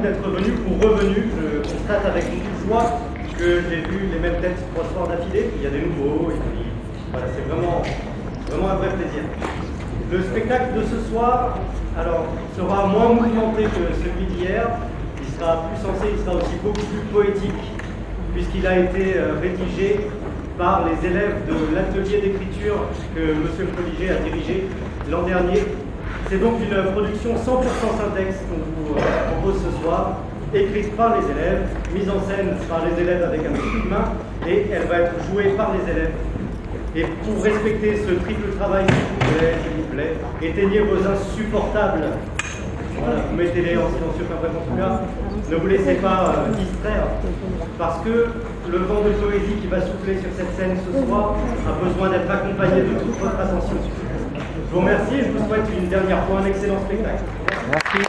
d'être venu ou revenu. Je constate avec beaucoup de joie que j'ai vu les mêmes têtes 3 soirs d'affilée. Il y a des nouveaux, et puis voilà, c'est vraiment un vrai plaisir. Le spectacle de ce soir, alors, sera moins mouvementé que celui d'hier. Il sera plus sensé, il sera aussi beaucoup plus poétique, puisqu'il a été rédigé par les élèves de l'atelier d'écriture que M. le Colliger a dirigé l'an dernier. C'est donc une production 100% syntaxe qu'on vous propose ce soir, écrite par les élèves, mise en scène par les élèves avec un petit coup de main, et elle va être jouée par les élèves. Et pour respecter ce triple travail, s'il vous plaît, éteignez vos insupportables. Voilà, vous mettez-les en silencieux après en tout cas. Ne vous laissez pas distraire, parce que le vent de poésie qui va souffler sur cette scène ce soir a besoin d'être accompagné de toute votre attention. Je vous remercie et je vous souhaite une dernière fois un excellent spectacle. Merci.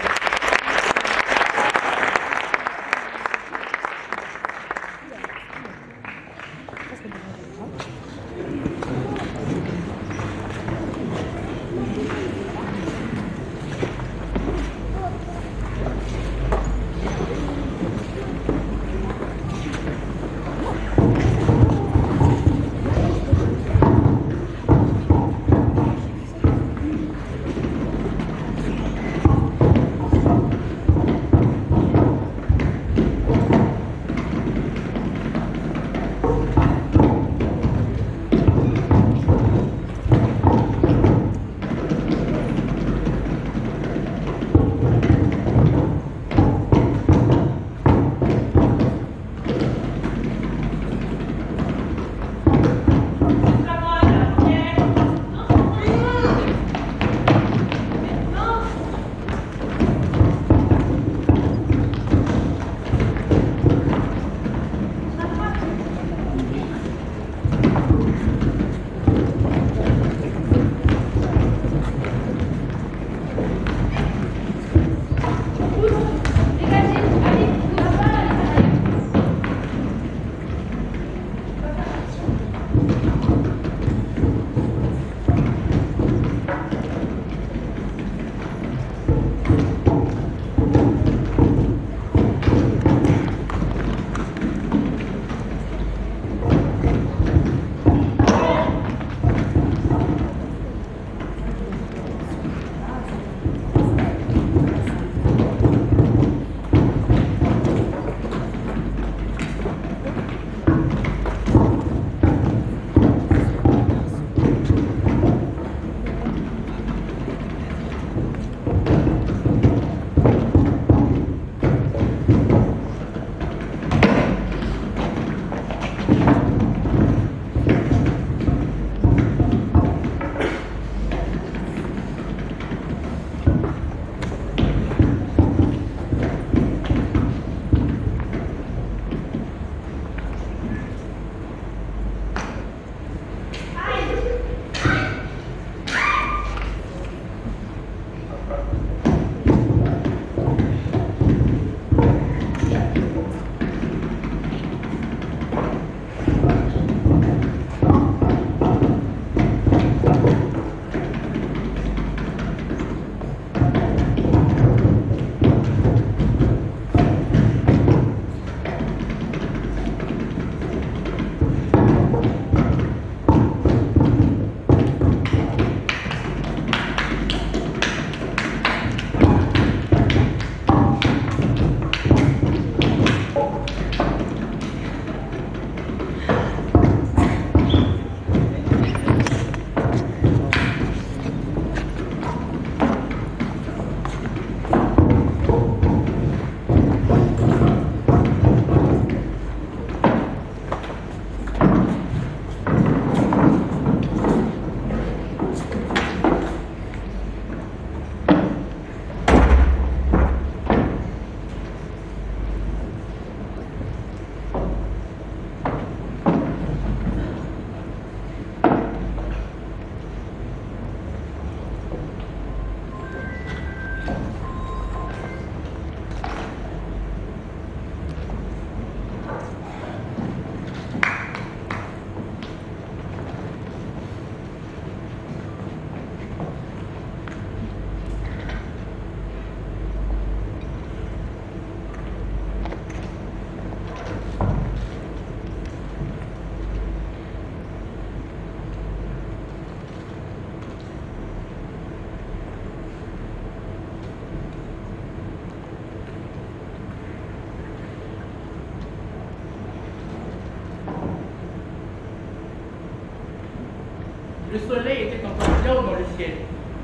ciel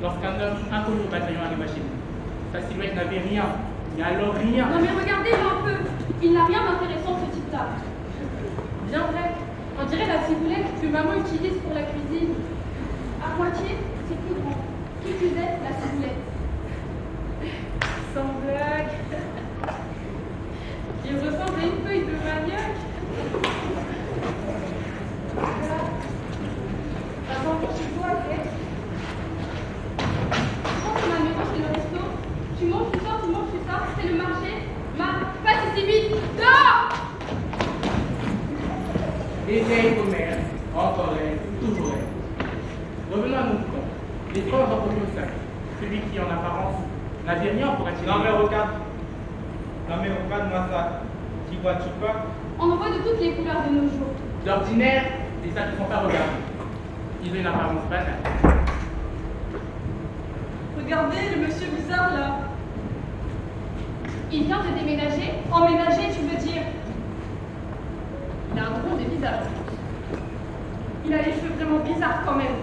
lorsqu'un homme inconnu au bataillon arriva chez nous. Sa silhouette n'avait rien, mais alors rien. Non mais regardez-le un peu. Il n'a rien d'intéressant ce type-là. Bien vrai. On dirait la ciboulette que maman utilise pour la cuisine. À moitié, c'est plus grand. Qui plus est, la ciboulette. Sans blague. Il ressemble à une feuille de manioc. Voilà. Attends, chez toi, après. Tu penses qu'on a le chez le resto? Tu manges, tu sors, c'est le marché. Passe ici vite. Dehors! Essaye, commère, encore elle, toujours elle. Revenons à nos moutons. Les trois ont remis au sac. Celui qui, en apparence, n'avait rien pour attirer. Non mais regarde-moi ça. Tu vois-tu pas? On en voit de toutes les couleurs de nos jours. D'ordinaire, les sacs ne sont pas regardés. Ils ont une apparence banale. Regardez le monsieur bizarre là. Il vient de déménager. Emménager, tu veux dire? Il a un drôle de visage. Il a les cheveux vraiment bizarres quand même.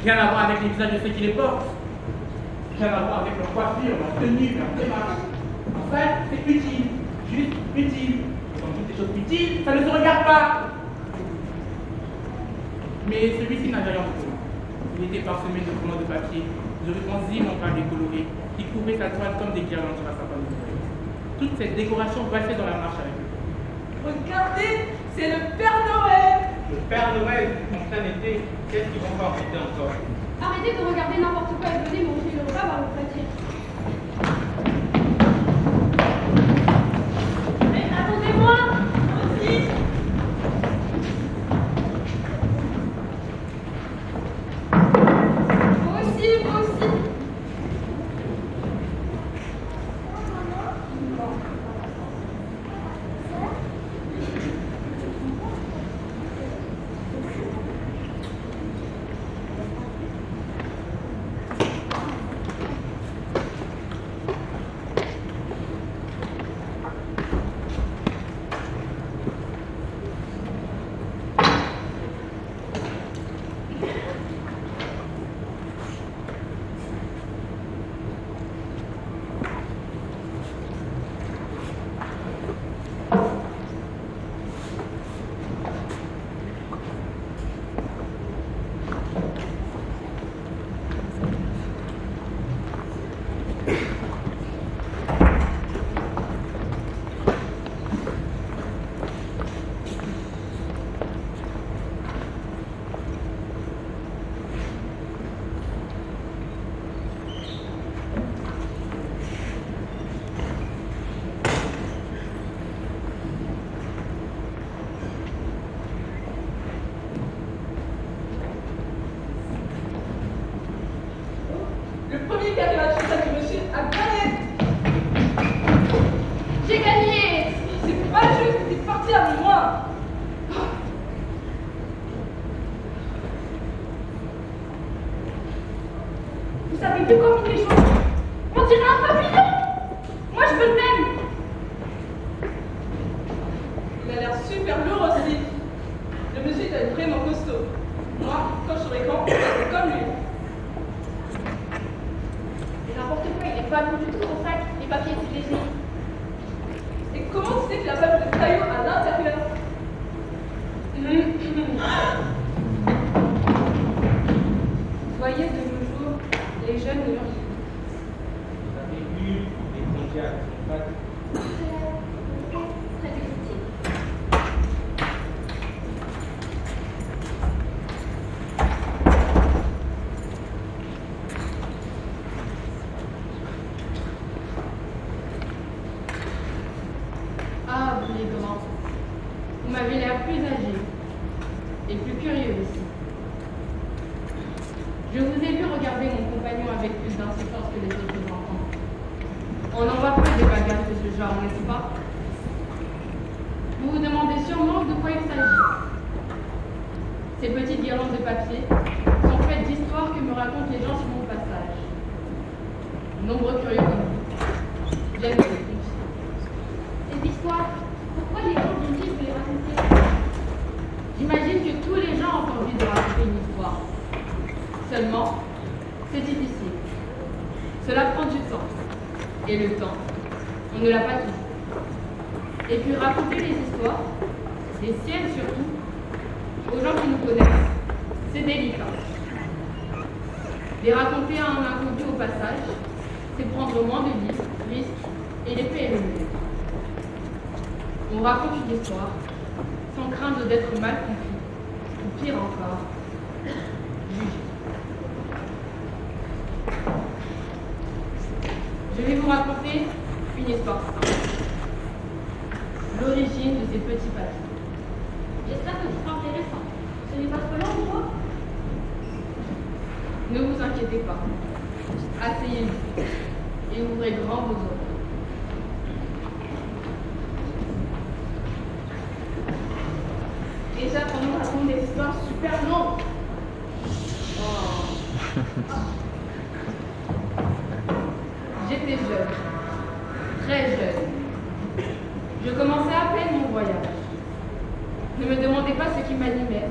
Rien à voir avec les visages de ceux qui les portent. Rien à voir avec leur coiffure, leur tenue, leur démarche. En fait, c'est utile. Juste utile. Et comme toutes les choses utiles, ça ne se regarde pas. Mais celui-ci n'avait rien de commun. Il était parsemé de rouleaux de papier, de rubans immontables et colorés, qui couvraient sa toile comme des guirlandes sur la sapin de feuilles. Toute cette décoration passait dans la marche avec eux. Regardez, c'est le Père Noël. Le Père Noël, en plein été, qu'est-ce qu'ils vont pas fêter encore? Arrêtez de regarder n'importe quoi et venez manger le repas par le plaisir. Mais attendez-moi aussi. Moi aussi. Le premier qui arrive à tuer ça du monsieur a gagné. J'ai gagné. C'est pas juste, c'est parti avec moi. Vous savez plus combiner les choses. On dirait un papillon. Moi, je veux le même. Il a l'air super lourd aussi. Le monsieur il est vraiment costaud. Moi, quand je serai grand, je serai comme lui. Mais n'importe quoi, il est pas lourd du tout son sac. Les papiers, c'est léger. Et comment tu sais qu'il a pas de cailloux à l'intérieur? Vous voyez, de nos jours, les jeunes ne leur Vous avez vu les congés à son pack? très difficile. Ah, vous les grands, vous m'avez l'air plus âgé et plus curieux aussi. Je vous ai vu regarder mon compagnon avec plus d'insistance que les autres enfants. On en voit peu des bagarres de ce genre, n'est-ce pas? Vous vous demandez sûrement de quoi il s'agit. Ces petites guirlandes de papier sont faites d'histoires que me racontent les gens sur mon passage. Nombreux curieux comme vous viennent me les confier. Ces histoires, pourquoi les gens viennent-ils vous les raconter? J'imagine que tous les gens ont envie de raconter une histoire. Seulement, C'est difficile. Cela prend du temps. Et le temps, on ne l'a pas toujours. Et puis raconter les histoires, les siennes surtout, aux gens qui nous connaissent, c'est délicat. Les raconter à un inconnu au passage, c'est prendre moins de risques et les payer le mieux. On raconte une histoire sans craindre d'être mal compris, ou pire encore, jugé. Je vais vous raconter une histoire simple. L'origine de ces petits papiers. J'espère que ce sera intéressant. Ce n'est pas trop long, moi. Ne vous inquiétez pas. Asseyez-vous et ouvrez grand vos oreilles. Déjà, qu'on nous raconte des histoires super longues. J'étais jeune, très jeune. Je commençais à peine mon voyage. Ne me demandez pas ce qui m'animait.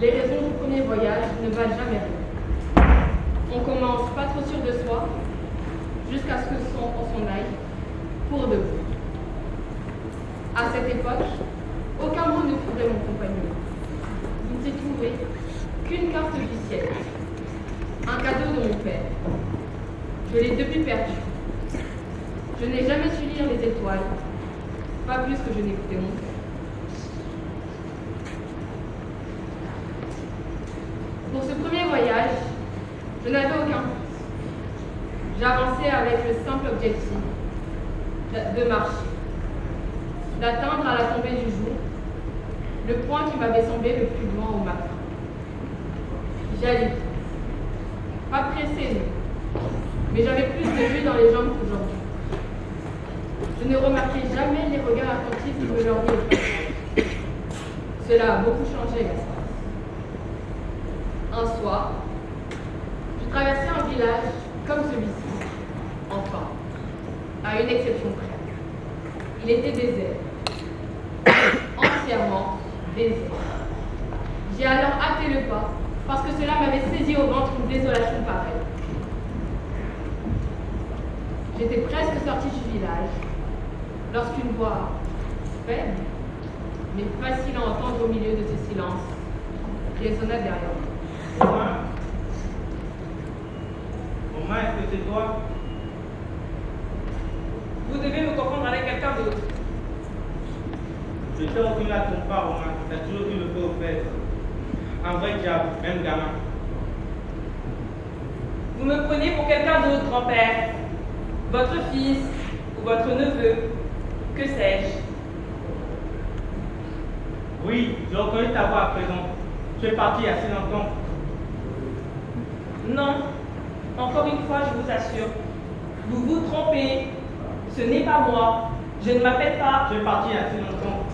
Les raisons du premier voyage ne valent jamais rien. On commence pas trop sûr de soi, jusqu'à ce que on s'en aille, pour de bon. À cette époque, aucun mot ne trouvait mon compagnon. Il ne s'est trouvé qu'une carte du ciel, un cadeau de mon père. Je l'ai depuis perdu. Je n'ai jamais su lire les étoiles, pas plus que je n'écoutais mon père. Pour ce premier voyage, je n'avais aucun but. J'avançais avec le simple objectif de marcher, d'atteindre à la tombée du jour le point qui m'avait semblé le plus loin au matin. J'allais vite. Pas pressé, non. Mais j'avais plus de jus dans les jambes qu'aujourd'hui. Je ne remarquais jamais les regards attentifs que je leur dis au passage. Cela a beaucoup changé, l'espace. Un soir, je traversais un village comme celui-ci, enfin, à une exception près. Il était désert, entièrement désert. J'ai alors hâté le pas, parce que cela m'avait saisi au ventre une désolation pareille. J'étais presque sortie du village, lorsqu'une voix faible, mais facile à entendre au milieu de ce silence, résonna derrière moi. Romain, est-ce que c'est toi? Vous devez me confondre avec quelqu'un d'autre. Je t'ai reconnu à ton pas, Romain. Tu as toujours dû le faire au fait. Un vrai diable, même gamin. Vous me prenez pour quelqu'un d'autre, grand-père. Votre fils ou votre neveu. Que sais-je? Oui, je reconnais ta voix à présent. Tu es parti il y a si longtemps. Non. Encore une fois, je vous assure. Vous vous trompez. Ce n'est pas moi. Je ne m'appelle pas. Tu es parti il y a si longtemps.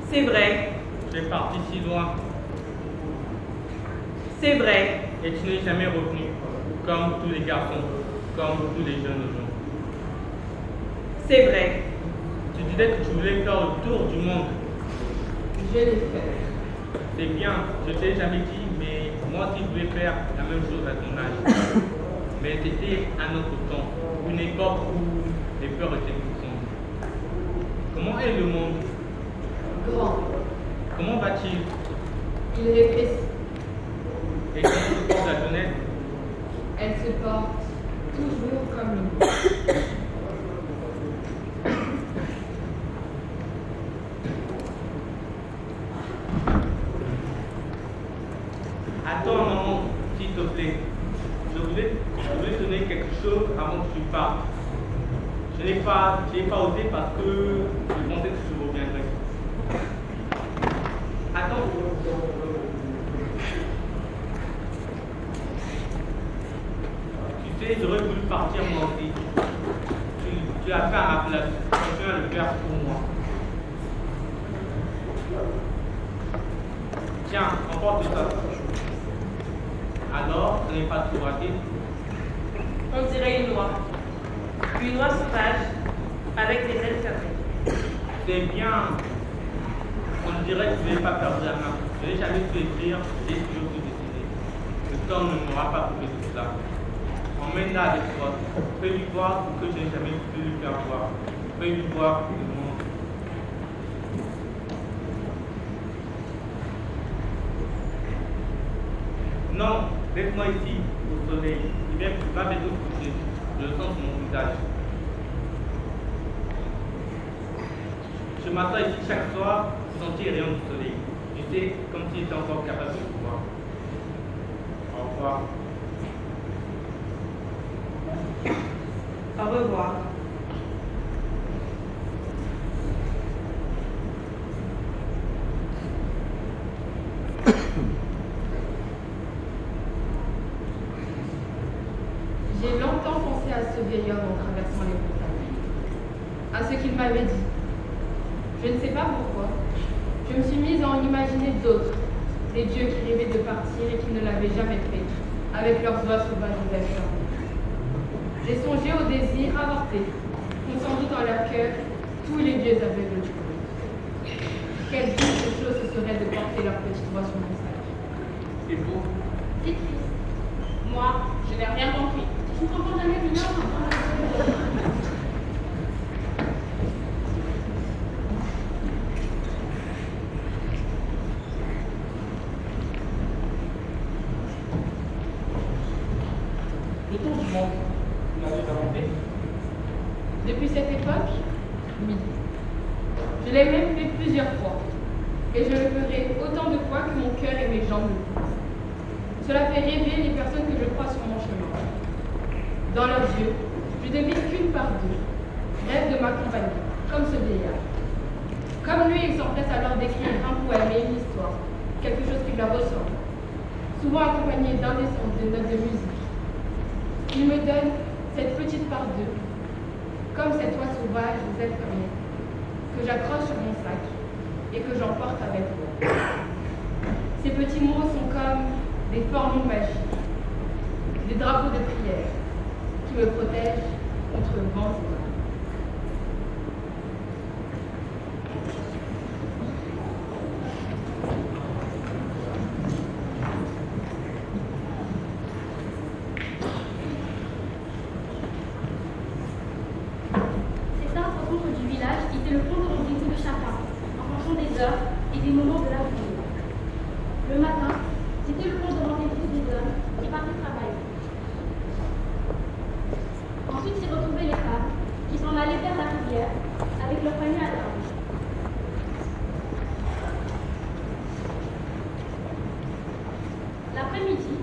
C'est vrai. Tu es parti si loin. C'est vrai. Et tu n'es jamais revenu. Comme tous les garçons. Comme tous les jeunes aujourd'hui. C'est vrai. Tu disais que tu voulais faire le tour du monde. Je l'ai fait. C'est bien, je ne t'ai jamais dit, mais moi aussi je voulais faire la même chose à ton âge. Mais c'était un autre temps, une époque où les peurs étaient plus grandes. Comment est le monde? Grand. Comment va-t-il? Il rétrécit. Et comment se porte la jeunesse? Elle se porte toujours comme le monde. Attends un moment, s'il te plaît. Je voulais te donner quelque chose avant que tu partes. Je n'ai pas osé parce que je pensais que je reviendrais. Attends. Tu sais, j'aurais voulu partir moi aussi. Tu as fait à ma place. Continue à le faire pour moi. Tiens, emporte ça. Alors, ce n'est pas tout raté. On dirait une loi. Une oie sauvage avec des ailes fermées. C'est bien. On dirait que tu n'avais pas perdu la main. Je n'ai jamais su écrire, j'ai toujours su dessiner. Le temps ne m'aura pas trouvé tout ça. Emmène-la avec toi. Fais-lui voir ce que je n'ai jamais pu lui faire voir. Fais-lui voir le monde. Non, laisse-moi ici, au soleil. Il vient que tu vas bientôt se coucher. Je le sens sur mon visage. Je m'assois ici chaque soir pour sentir les rayons du soleil. Tu sais, comme s'il était encore capable de le voir. Au revoir. Au revoir. J'ai longtemps pensé à ce vieil homme en traversant les montagnes, à ce qu'il m'avait dit. Je ne sais pas pourquoi. Je me suis mise à en imaginer d'autres, des dieux qui rêvaient de partir et qui ne l'avaient jamais fait, avec leurs oies sauvages et ailes fermées. J'ai songé au désir avorté, qu'ont sans doute en leur cœur tous les dieux aveugles du monde. Quelle douce chose ce serait de porter leur petite voix sur mon sac. C'est beau. C'est triste. Moi, je n'ai rien compris. Je ne comprends jamais rien. Le tour du monde, vous l'avez jamais fait? Depuis cette époque, oui. Je l'ai même fait plusieurs fois. Et je le ferai autant de fois que mon cœur et mes jambes le poussent. Cela fait rêver les personnes que je croise sur mon chemin. Dans leurs yeux, je devine qu'une par deux rêvent de m'accompagner, comme ce vieillard. Comme lui, ils s'empressent alors d'écrire un poème et une histoire, quelque chose qui leur ressemble, souvent accompagné d'indécentes de notes de musique. Ils me donnent cette petite part d'eux, comme cette oie sauvage aux ailes fermées, que j'accroche sur mon sac et que j'emporte avec moi. Ces petits mots sont comme des formules magiques, des drapeaux de prière qui me protègent contre vents et marées. Ces arbres autour du village étaient le point de rendez-vous de chacun, en fonction des heures et des moments de la journée. Le matin, c'était le point de rendez-vous des hommes qui partaient travailler. Ensuite, s'y retrouvaient les femmes qui s'en allaient vers la rivière avec leur panier à l'âge. L'après-midi,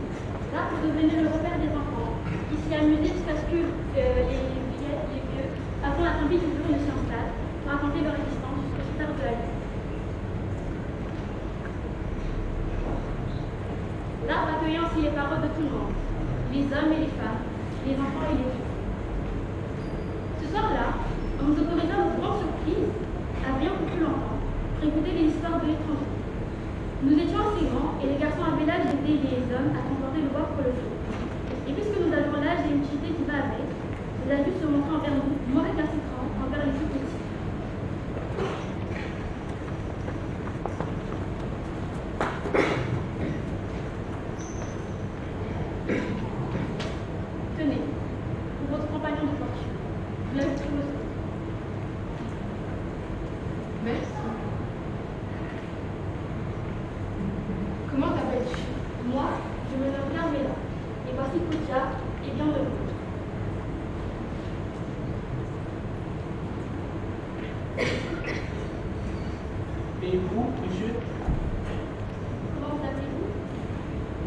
l'arbre devenait le repère des enfants qui s'y amusaient jusqu'à ce que les vieux, avant la tombée du jour, ne s'installent pour attenter leur existence jusqu'au tard de la nuit. L'arbre accueillant ainsi les paroles de tout le monde, les hommes et les femmes, les enfants et les vieux. Ce soir-là, on nous autorisa notre grande surprise à rien pour plus longtemps pour écouter les histoires de l'étranger. Nous étions assez grands et les garçons avaient l'âge d'aider les hommes à transporter le bois pour le feu. Et puisque nous avions l'âge et l'utilité qui va avec, les adultes se montraient envers nous moins récalcitrants envers les plus petits. Tenez, pour votre compagnon de fortune, vous l'avez trouvé aussi. Merci. Comment t'appelles-tu? Moi, je me nomme Carmela, et voici Koutia et bien de vous. Et vous, monsieur? Comment vous appelez-vous?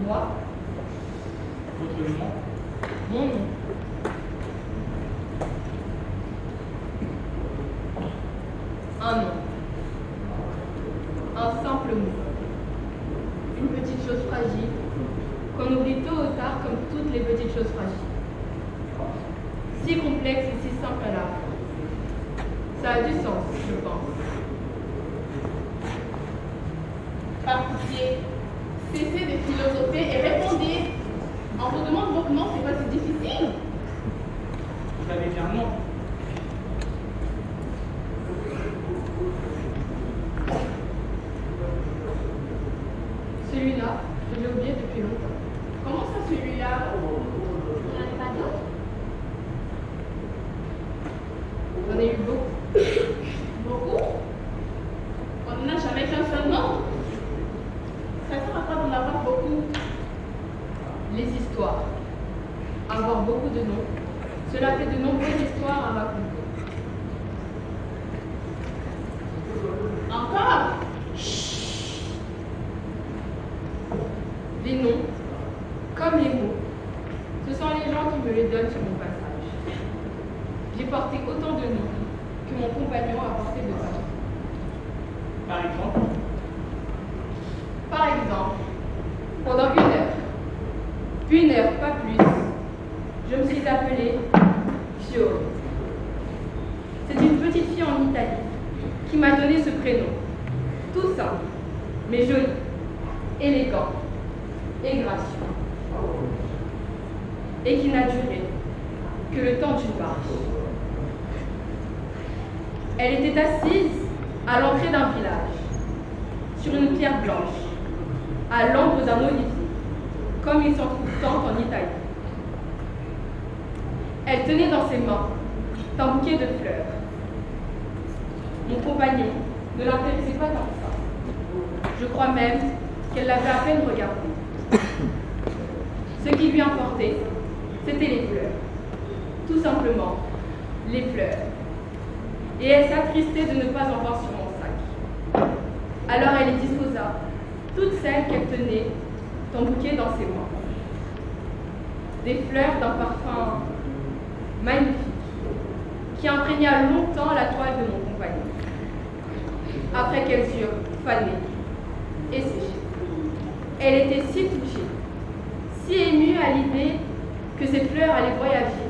Moi, Votre nom? mon nom. Un nom. Un simple mot. Une petite chose fragile qu'on oublie tôt ou tard comme toutes les petites choses fragiles. Si complexe et si simple à la fois. Ça a du sens, je pense. Par pitié, cessez de philosopher et répondez. On vous demande votre nom, c'est pas si difficile. vous avez dit un nom. Celui-là, je l'ai oublié depuis longtemps. Comment ça, celui-là? Vous n'en avez pas d'autres? J'en ai eu beaucoup. Beaucoup? On n'a jamais qu'un seul nom. Ça sert à quoi d'en avoir beaucoup? Les histoires. Avoir beaucoup de noms, cela fait de nombreuses histoires à raconter. Encore? Les noms, comme les mots, ce sont les gens qui me les donnent sur mon passage. J'ai porté autant de noms que mon compagnon a porté de pages. Par exemple, Par exemple, pendant une heure, pas plus, je me suis appelée Fiore. C'est une petite fille en Italie qui m'a donné ce prénom. Tout simple, mais joli, élégant et gracieux. Et qui n'a duré que le temps d'une marche. Elle était assise à l'entrée d'un village, sur une pierre blanche, à l'ombre d'un olivier, comme il s'en trouve tant en Italie. Elle tenait dans ses mains un bouquet de fleurs. Mon compagnon ne l'intéressait pas tant que ça. Je crois même qu'elle l'avait à peine regardé. Ce qui lui importait, c'était les fleurs. Tout simplement, les fleurs. Et elle s'attristait de ne pas en voir sur mon sac. Alors elle y disposa toutes celles qu'elle tenait en bouquet dans ses mains. Des fleurs d'un parfum magnifique, qui imprégna longtemps la toile de mon compagnon. Après qu'elles eurent fané et séché, elle était si touchée, si émue à l'idée que ces fleurs allaient voyager,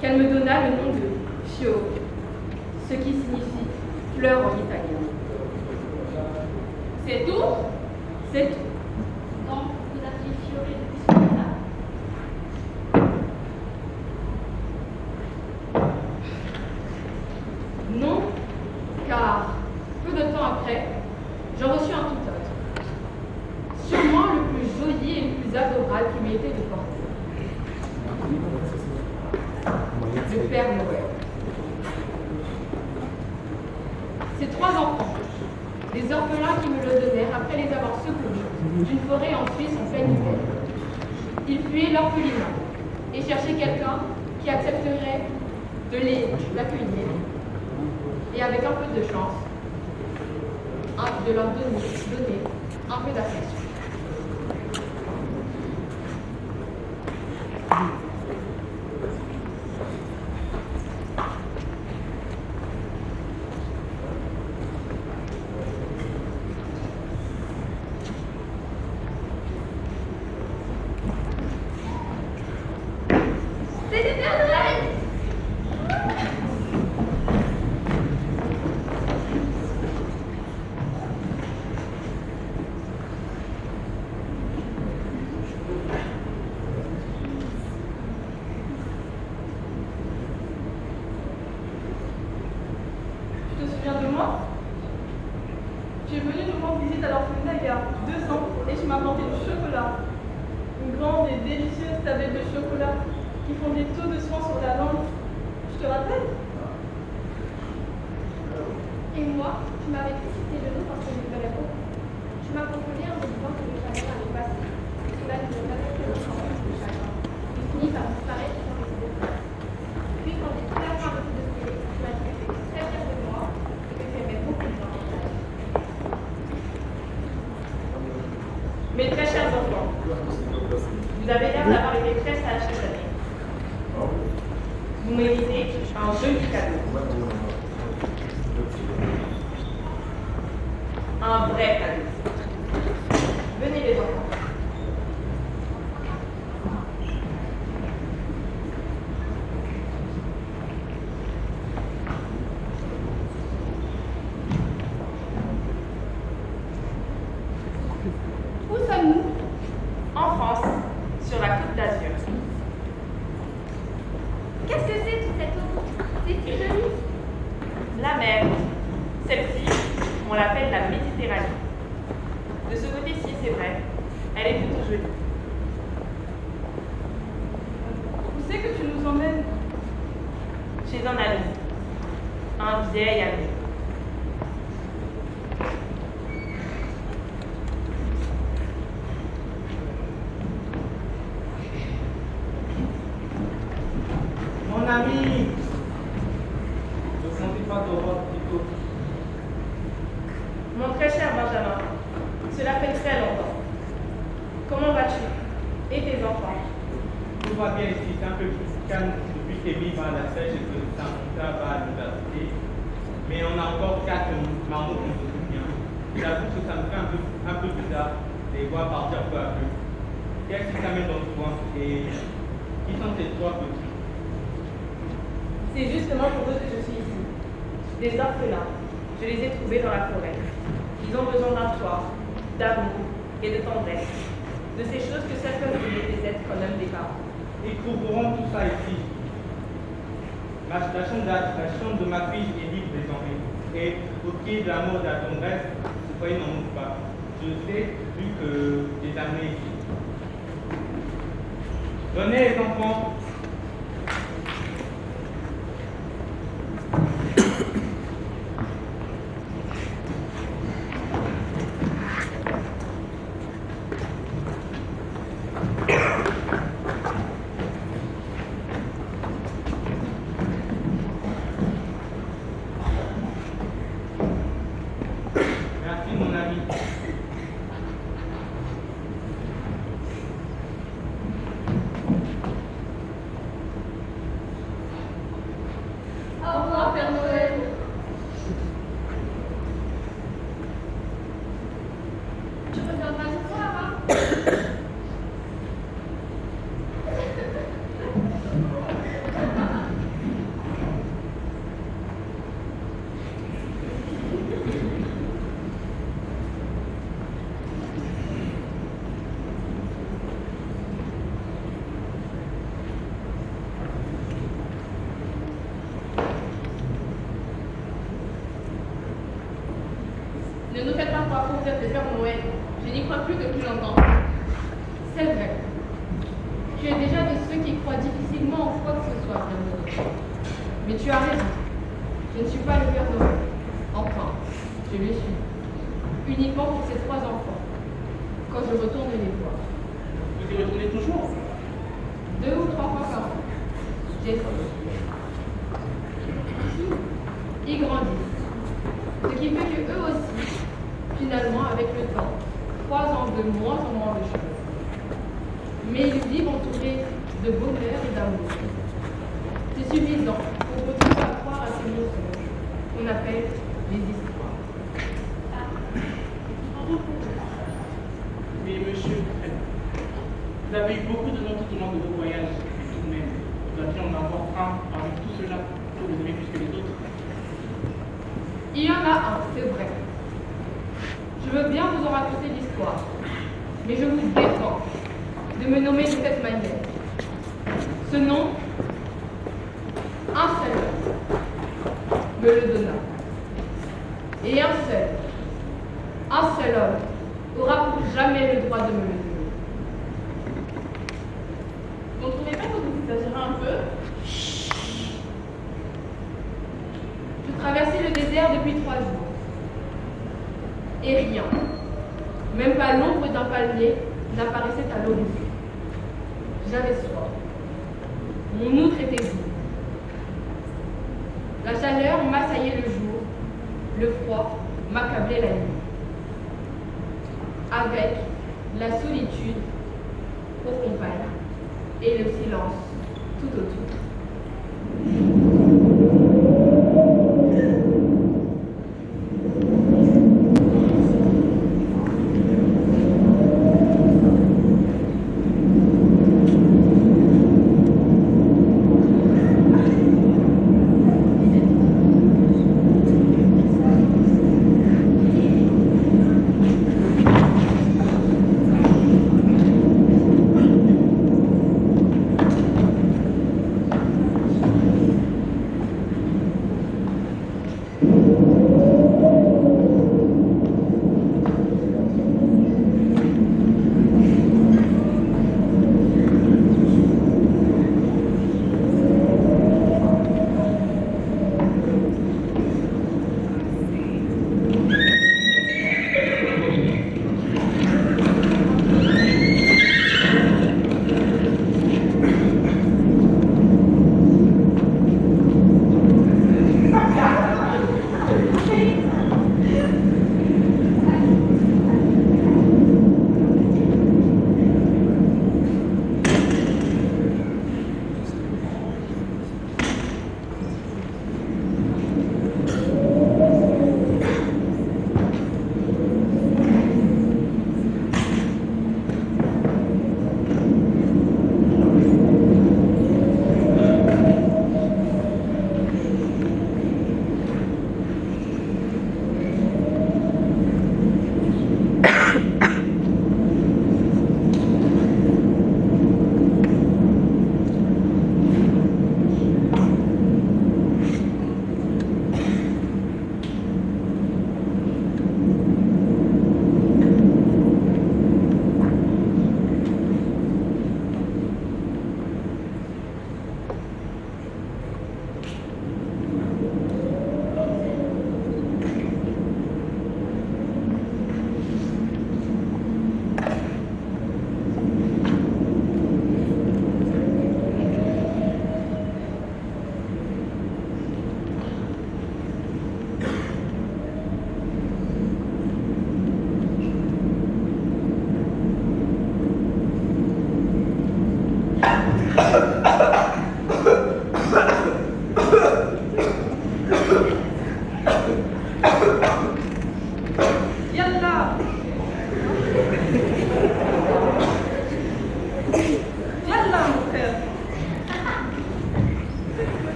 qu'elle me donna le nom de Fiore, ce qui signifie fleur en italien. C'est tout? C'est tout. Donc, vous appelez Fiore depuis ce moment-là? Non, car peu de temps après, j'en reçus un tout autre. Sûrement le plus joli et le plus adorable qui m'ait été de porter. Le Père Noël. Ces trois enfants, des orphelins qui me le donnèrent après les avoir secourus d'une forêt en Suisse en plein hiver. Ils fuyaient l'orphelinat et cherchaient quelqu'un qui accepterait de les accueillir et avec un peu de chance, de leur donner un peu d'affection. Tu te souviens de moi? Tu es venu nous rendre visite à l'orphelinat il y a 2 ans et tu m'as apporté du chocolat. Une grande et délicieuse tablette de chocolat qui font des taux de soin sur la langue. Tu te rappelles? Et moi, tu m'avais fait citer le nom parce que je pleurais beaucoup. Tu m'as consolé en me disant que le chagrin allait passer. Cela ne me jamais fait longtemps le chagrin. Il finit par disparaître sans laisser de traces. Puis, quand j'ai tout à fait arrêté de pleurer, tu m'as dit que tu étais très fière de moi et que tu aimais beaucoup le temps. Mes très chers enfants, vous avez l'air d'avoir été très sages cette année. Vous méritez un joli cadeau. Un vrai cadeau. Venez les enfants. Où sommes-nous? En France, sur la Côte d'Azur. Qu'est-ce que c'est l'appelle la Méditerranée. De ce côté-ci, c'est vrai, elle est plutôt jolie. Où c'est que tu nous emmènes? Chez un ami, un vieil ami. Mon ami, ne sentez pas de votre plutôt. Mon très cher Benjamin, cela fait très longtemps. Comment vas-tu? Et tes enfants? Tout va bien ici, c'est un peu plus calme depuis qu'Emile va à la sèche et que Saint-Martin va à l'université. Mais on a encore 4 marmots qu'on se souvient. J'avoue que ça me fait un peu bizarre de les voir partir peu à peu. Qu'est-ce qui t'amène dans ce coin? Et qui sont ces 3 petits? C'est justement pour eux que je suis ici. Des orphelins. Je les ai trouvés dans la forêt. Ils ont besoin d'un toit, d'amour et de tendresse. De ces choses que seuls peuvent donner des êtres qu'on aime des parents. Ils trouveront tout ça ici. La chambre de ma fille est libre désormais. Et pour ce qui est de l'amour et de la tendresse, soyez n'en doute pas. Je sais plus que j'ai amené ici. Venez les enfants. Merci mon ami. Au revoir, Père Noël. Tu reviendras ce soir, hein? Ne nous faites pas croire qu'on vous êtes le Père Noël. Je n'y crois plus depuis longtemps. C'est vrai. Tu es déjà de ceux qui croient difficilement en quoi que ce soit, Père Noël. Mais tu as raison. Je ne suis pas le Père Noël. Enfin, je le suis. Uniquement pour ces 3 enfants. Quand je retourne les voir. Vous y retournez toujours? 2 ou 3 fois par an. J'essaie. Ils grandissent. Ce qui fait que eux aussi, finalement, avec le temps, croisent de moins en moins de choses. Mais ils vivent entourés de bonheur et d'amour. C'est suffisant pour continuer à croire à ces mensonges qu'on appelle les histoires. Mais monsieur, vous avez eu beaucoup de noms tout au long de vos voyages, mais tout de même, vous avez en avoir un avec tout cela que vous aimez plus que les autres. Il y en a un, c'est vrai. Je veux bien vous en raconter l'histoire, mais je vous défends de me nommer de cette manière. Ce nom, un seul homme me le donna. Et un seul homme aura pour jamais le droit de me le donner. Vous ne trouvez pas que vous exagérez un peu? Je traversais le désert depuis 3 jours. Et rien, même pas l'ombre d'un palmier, n'apparaissait à l'horizon. J'avais soif. Mon outre était vide. La chaleur m'assaillait le jour, le froid m'accablait la nuit. Avec la solitude pour compagne et le silence tout autour.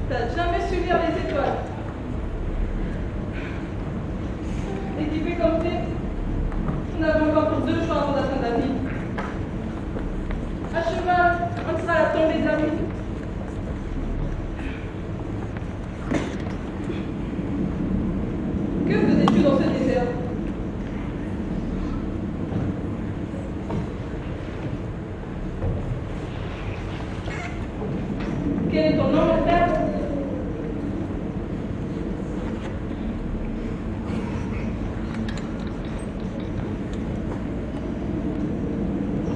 T'as jamais su lire les étoiles. Équipé comme t'es, on avait encore pour 2 choix avant d'atteindre la vie. À cheval, on sera à la tombée de la nuit. Que faisais-tu dans ce désert? Quel est ton nom, mon frère?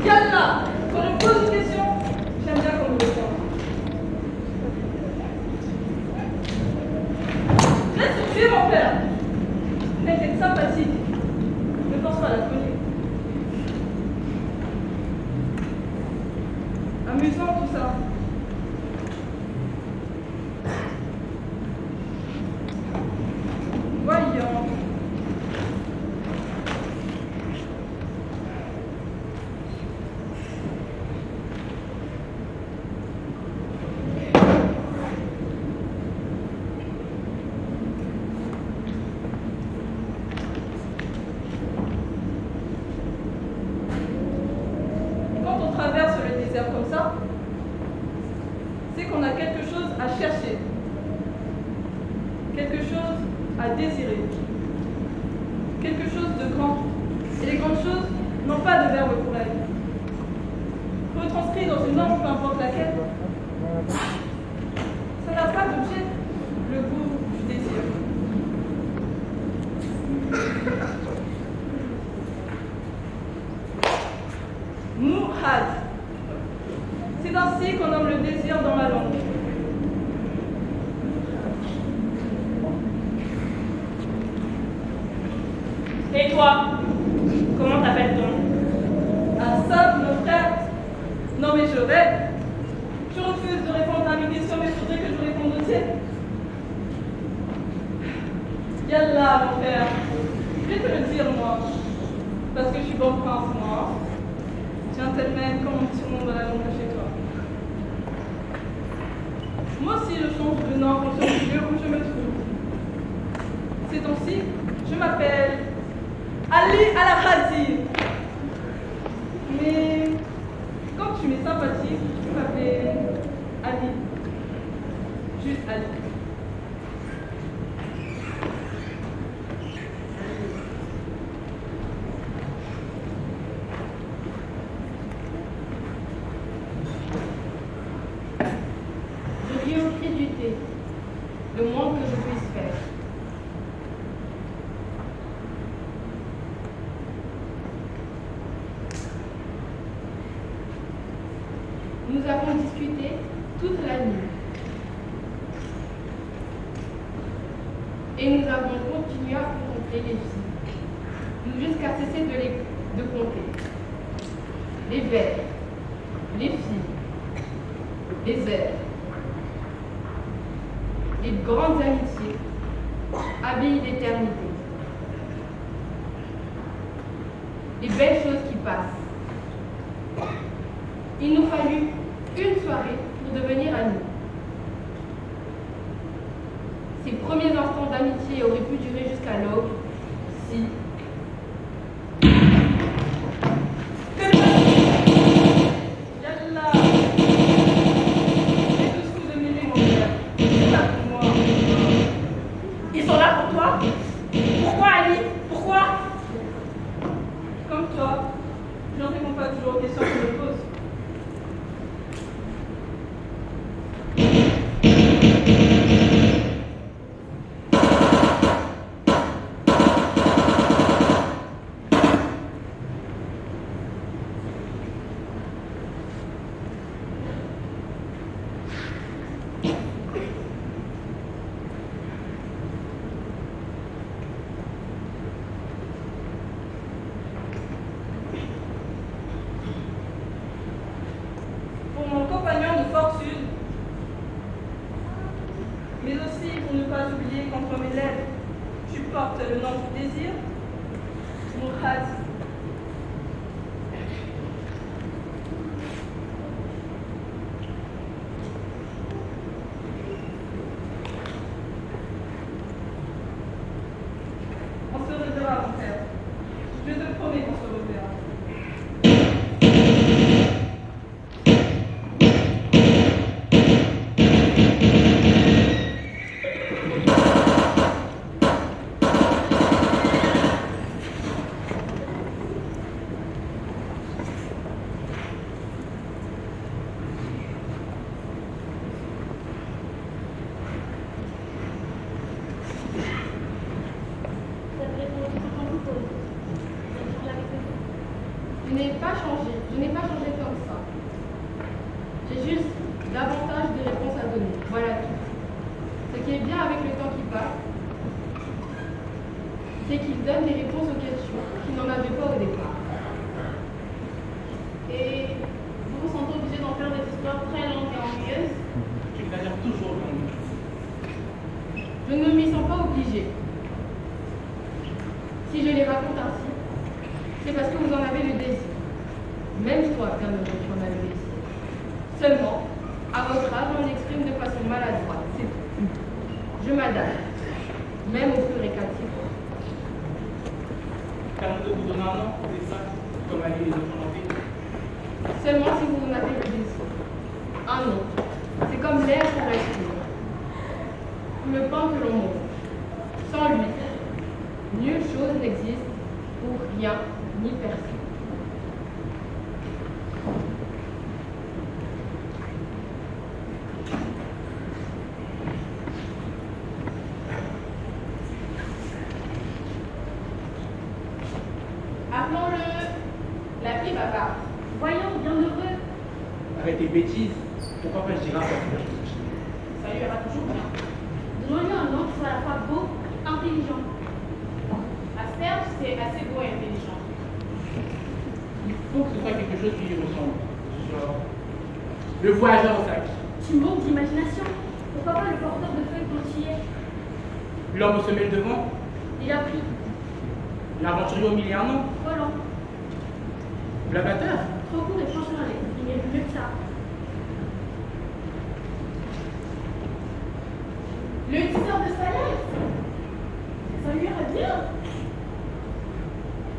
Yallah! Quand je pose une question, j'aime bien qu'on me réponde. Laisse tuer, mon père! Elle est sympathique. Ne pense pas à la connaître. Amusant tout ça. Voyons. Quand on traverse le désert comme ça, c'est qu'on a quelque chose à chercher, quelque chose à désirer, quelque chose de grand. Et les grandes choses n'ont pas de verbe pour elles. Retranscrit dans une langue, peu importe laquelle, ça n'a pas d'objet, le goût du désir. Mouhad. C'est ainsi qu'on nomme le désir dans ma langue. Et toi, comment t'appelles-t-on? Un simple, mon frère. Non mais je rêve. Je refuse de répondre à mes questions, mais il faudrait que je réponde aux tiennes. Yallah, mon frère. Je vais te le dire, moi. Parce que je suis bon prince, moi. Gentleman, comme on dit sur le nom de la langue de chez toi. Moi aussi, je change de nom en fonction du lieu où je me trouve. Ces temps-ci, je m'appelle Ali Al-Khazi. Mais quand tu m'es sympathique, tu peux m'appeler Ali. Juste Ali. Je vis au pied du thé, le moins que je puisse faire. Nous avons discuté toute la nuit. Et nous avons continué à contempler les filles, jusqu'à cesser de compter. Les vers, les filles, les airs, les grandes amitiés, abbayes d'éternité. Les belles choses qui passent. Il nous fallut une soirée pour devenir amis. Ces premiers instants d'amitié auraient pu durer jusqu'à l'aube si... Yallah. Les 12 coups de mêlée, mon frère. C'est ça pour moi. Ils sont là pour toi? Pourquoi, Ali? Pourquoi? Comme toi, je ne réponds pas toujours aux questions que je me pose. Pour mon compagnon de fortune, mais aussi pour ne pas oublier qu'entre mes lèvres, tu portes le nom du désir, Mouhad. n'ai pas changé. Je n'ai pas changé comme ça. J'ai juste davantage de réponses à donner. Voilà tout. Ce qui est bien avec le temps qui passe, c'est qu'il donne des réponses aux questions qu'il n'en avait pas au départ. Et vous vous sentez obligé d'en faire des histoires très longues et ennuyeuses? Tu exagères toujours, mon ami. Je ne m'y sens pas obligée. Si je les raconte ainsi, c'est parce que vous en avez le désir. Même toi, Cameron, tu en as le désir. Seulement, à votre âge, on l'exprime de façon maladroite, c'est tout. Je m'adapte, même au plus récalcitrant. Cameron de vous donner un nom, c'est ça, comme Ali les autres l'ont fait. Seulement si vous en avez le désir. Un nom, c'est comme l'air qu'on respire. Le pain que l'on mange. Sans lui, nulle chose n'existe pour rien ni personne. Appelons-le la fille bavarde. Voyons, bienheureux. Arrête tes bêtises. Pourquoi pas je dirais ça? Ça lui ira toujours bien. Donnons-lui un nom qui soit à la fois beau, intelligent. Asperge, c'est assez beau et intelligent. Il faut que ce soit quelque chose qui lui ressemble. Genre, le voyageur au sac. Tu manques d'imagination. Pourquoi pas le porteur de feuilles pointillées? L'homme au semelle devant. Il a pris. L'aventurier au milliard non. Volant. Le batteur. Trop court et franchement laid. Il mérite mieux que ça. Le tisseur de salaire. Ça lui ira bien.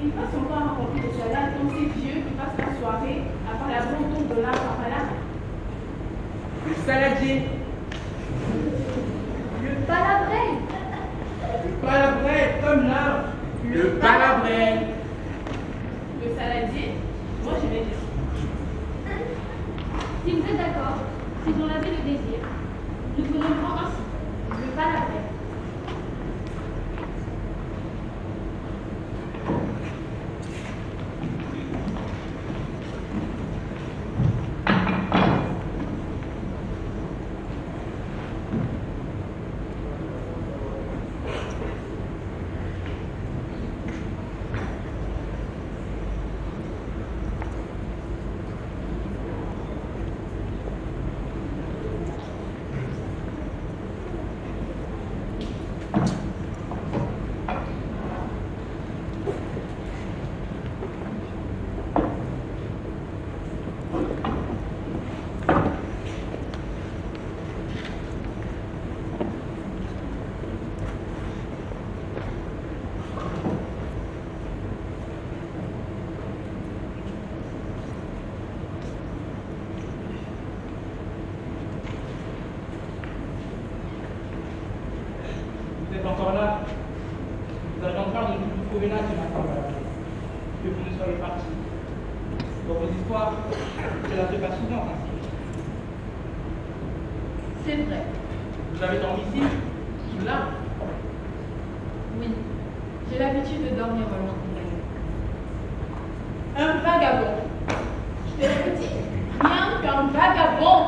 Il passe encore à raconter des salades comme ces vieux qui passent la soirée à faire la blonde tour de l'arbre à palabres. Le saladier. Le palabret. Le palabret, comme l'arbre. Le palabret. Le saladier, moi je vais dire. Si vous êtes d'accord, si vous en avez le désir, nous vous nommerons ainsi. Le palabret. Vous êtes encore là. Vous avez encore de vous trouver là ce matin, madame. Que vous ne soyez partis. Dans vos histoires, cela se passe souvent ainsi. C'est vrai. Vous avez dormi ici, sous l'arbre. Oui, j'ai l'habitude de dormir en leur compagnie. Un vagabond. Je te le dis, rien qu'un vagabond.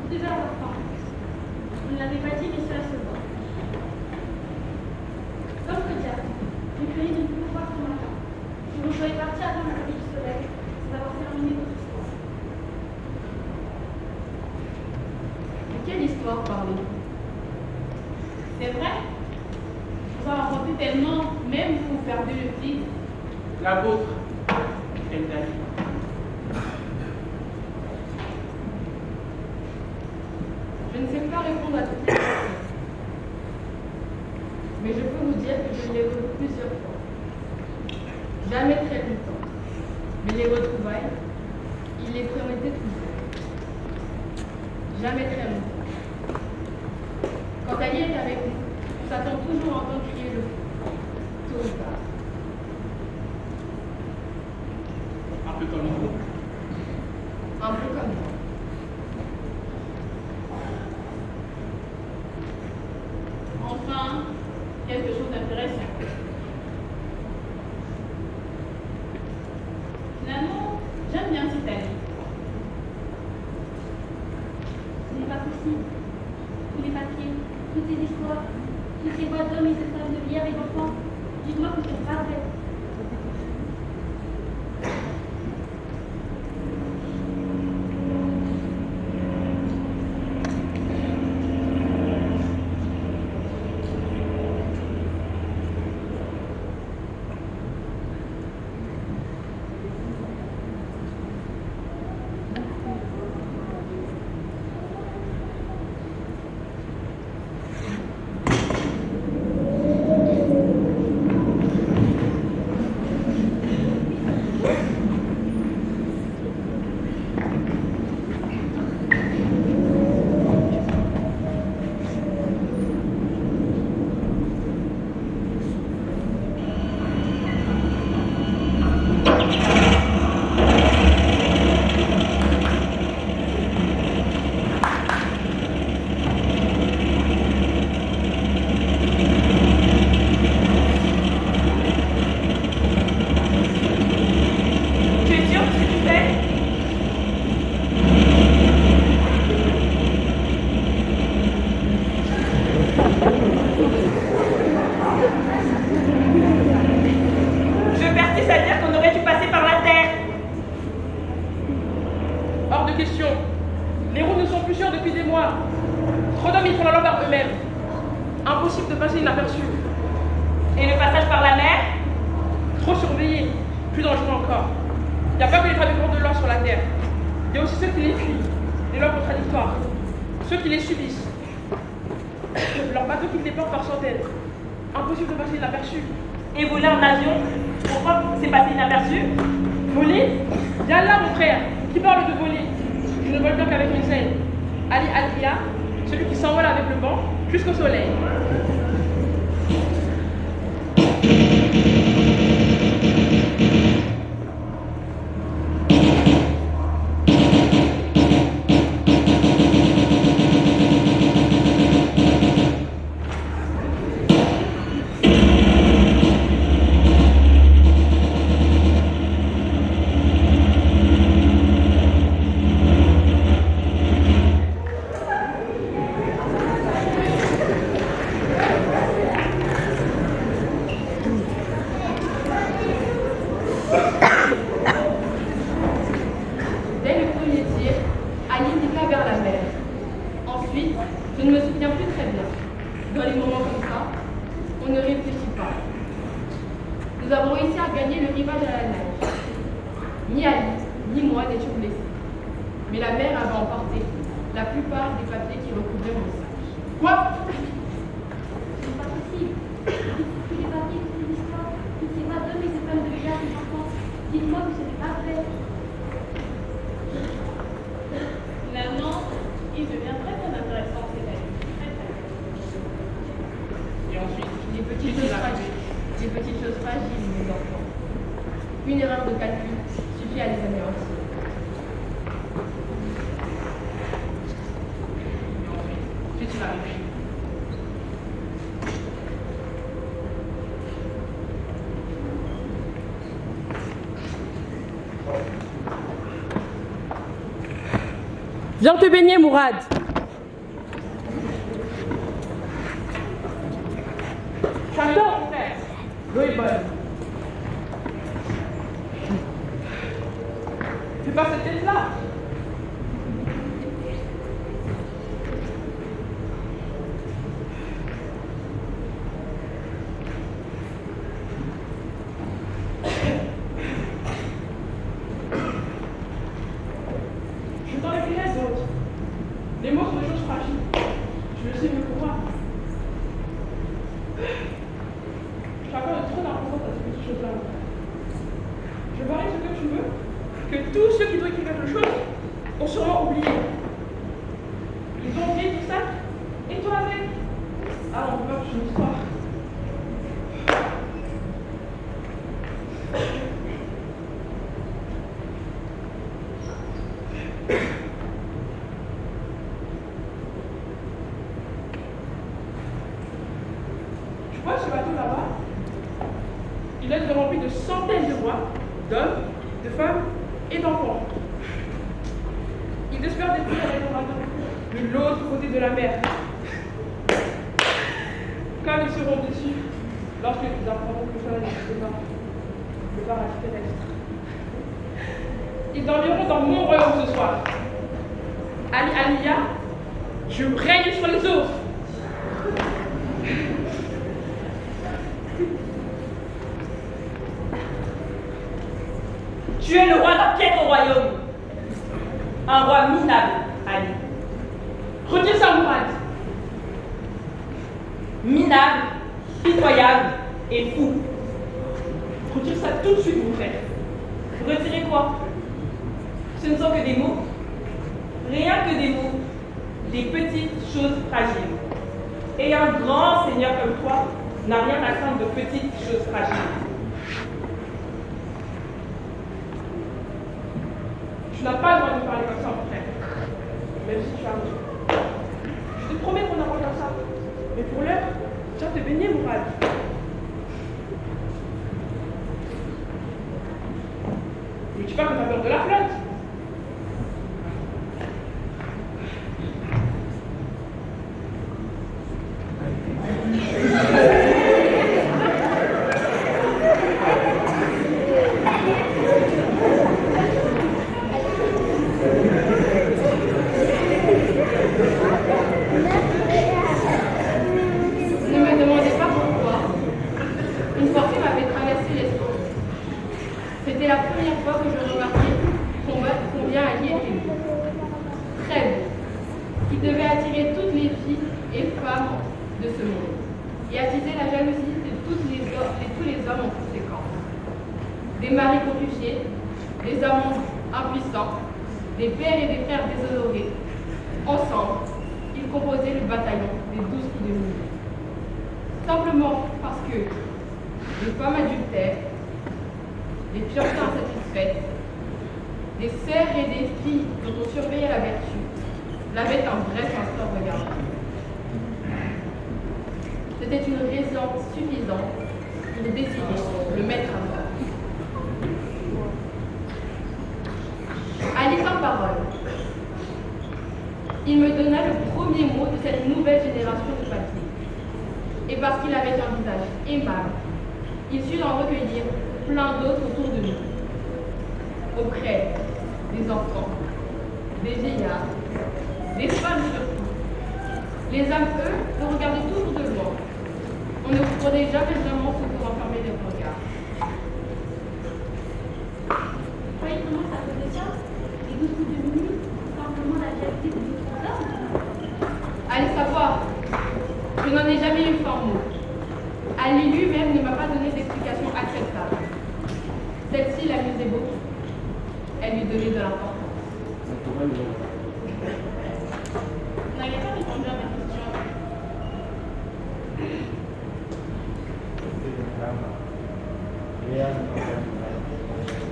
Vous devez avoir faim. Vous ne l'avez pas dit, mais cela se voit. Comme que diable, j'ai cru de ne plus vous voir ce matin. Si vous soyez parti avant le lever du soleil, c'est d'avoir terminé votre histoire. De quelle histoire parlez-vous? C'est vrai. Vous en racontez tellement, même vous perdez le fil. La vôtre, elle t'a dit. Je ne sais pas répondre à toutes les questions. Mais je peux vous dire que je l'ai revu plusieurs fois. Jamais très longtemps. Mais les retrouvailles, il les promettait toujours. Jamais très longtemps. Quand Ali est avec nous, on s'attend toujours à entendre crier le feu. Tôt ou tard. Un peu comme vous. Un peu comme moi. Enfin, quelque possible. Tous les papiers, toutes ces histoires, toutes ces voix d'hommes et de femmes, de vieillards et d'enfants, dites-moi que ce n'est pas vrai. Une erreur de calcul suffit à les anéantir. Qu'est-ce qui va arriver? Viens te baigner, Mourad. J'adore, frère. L'eau est bonne. Fais pas cette tête-là. Je t'en ai pris les autres. Les mots sont des choses fragiles. Je le sais mieux que moi. J'accorde trop d'importance à ces petites choses-là. Je parie ce que tu veux, que tous ceux qui doivent écrire quelque chose ont sûrement oublié. Ils ont oublié tout ça, et toi avec. Ah, on peut pas une histoire. Tu vois ce bateau là-bas? Il est rempli de centaines de voix, d'hommes, de femmes et d'enfants. Ils espèrent détruire les bateaux, le l'autre côté de la mer. Comme ils seront dessus, lorsque nous apprendrons que cela n'existe pas, le paradis terrestre. Ils dormiront dans mon royaume ce soir. Aliyah, je règne sur les eaux. Tu es le roi d'un quel royaume? Un roi minable, Ali. Retire ça, Mourad. Minable, pitoyable et fou. Retire ça tout de suite, mon frère. Retirer quoi? Ce ne sont que des mots. Rien que des mots. Des petites choses fragiles. Et un grand seigneur comme toi n'a rien à craindre de petites choses fragiles. Tu n'as pas le droit de me parler comme ça, mon frère. Même si tu as raison. Je te promets qu'on arrangera ça. Mais pour l'heure, tu vas te baigner, Mourad. Mais tu parles que tu as peur de la flotte. Ne me demandez pas pourquoi. Une pensée m'avait traversé l'esprit. C'était la première fois que je remarquais combien Ali était beau. Très beau. Qui devait attirer toutes les filles et femmes de ce monde et attiser la jalousie de tous les hommes en conséquence. Des maris contufiés, des amants impuissants, des pères et des frères déshonorés. Ensemble, ils composaient le bataillon des 12 filles de Moulin. Simplement parce que des femmes adultères, des puretés insatisfaites, des sœurs et des filles dont on surveillait la vertu, l'avaient un vrai instant regard. C'était une raison suffisante pour décider de le mettre à mort. Ali sans parole. Il me donna le premier mot de cette nouvelle génération de papier. Et parce qu'il avait un visage aimable, il sut en recueillir plein d'autres autour de nous. Auprès des enfants, des vieillards, des femmes surtout. Les hommes, eux, le regardaient toujours de loin. On ne comprenait jamais vraiment ce pour enfermer les regards. Vous voyez comment ça faisait ça? Les 12 coups de minuit, simplement la jalousie de d'autres hommes. Allez savoir, je n'en ai jamais eu fort mot. Ali lui-même ne m'a pas donné d'explication acceptable. Celle-ci l'amusait beaucoup. Elle lui donnait de l'importance. Vous n'avez pas répondu à ma question.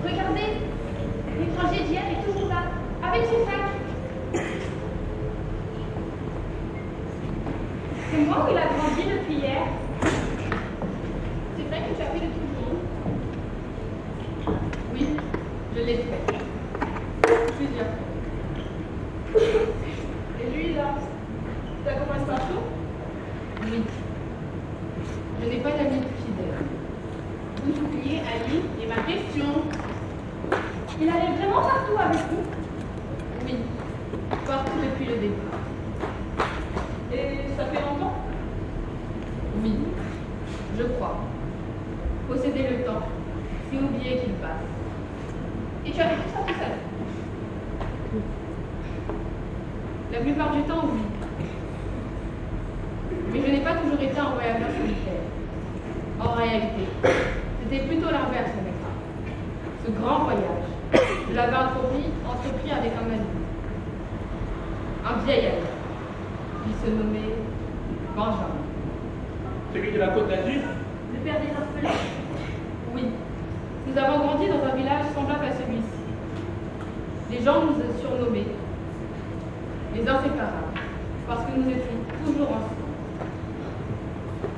Regardez, l'étranger d'hier est toujours là, avec son sac. C'est moi où il a grandi depuis hier. C'est vrai que tu as fait le tour du monde. Oui, je l'ai fait. Plusieurs fois. Et lui, là, t'as commencé par chaud? Oui. Je n'ai pas d'amis fidèles. Vous oubliez Ali et ma question. Il allait vraiment partout avec vous? Oui, partout depuis le départ. Et ça fait longtemps? Oui, je crois. Posséder le temps, c'est oublier qu'il passe. Et tu as fait tout ça tout seul? La plupart du temps, oui. Mais je n'ai pas toujours été un voyageur solitaire. En réalité, c'était plutôt l'inverse, mon maître. Ce grand voyage, je l'avais entrepris avec un ami. Un vieil ami. Il se nommait Benjamin. Celui de la Côte d'Azur? Le père des orphelins? Oui, nous avons grandi dans un village semblable à celui-ci. Les gens nous surnommaient les inséparables, parce que nous étions toujours ensemble.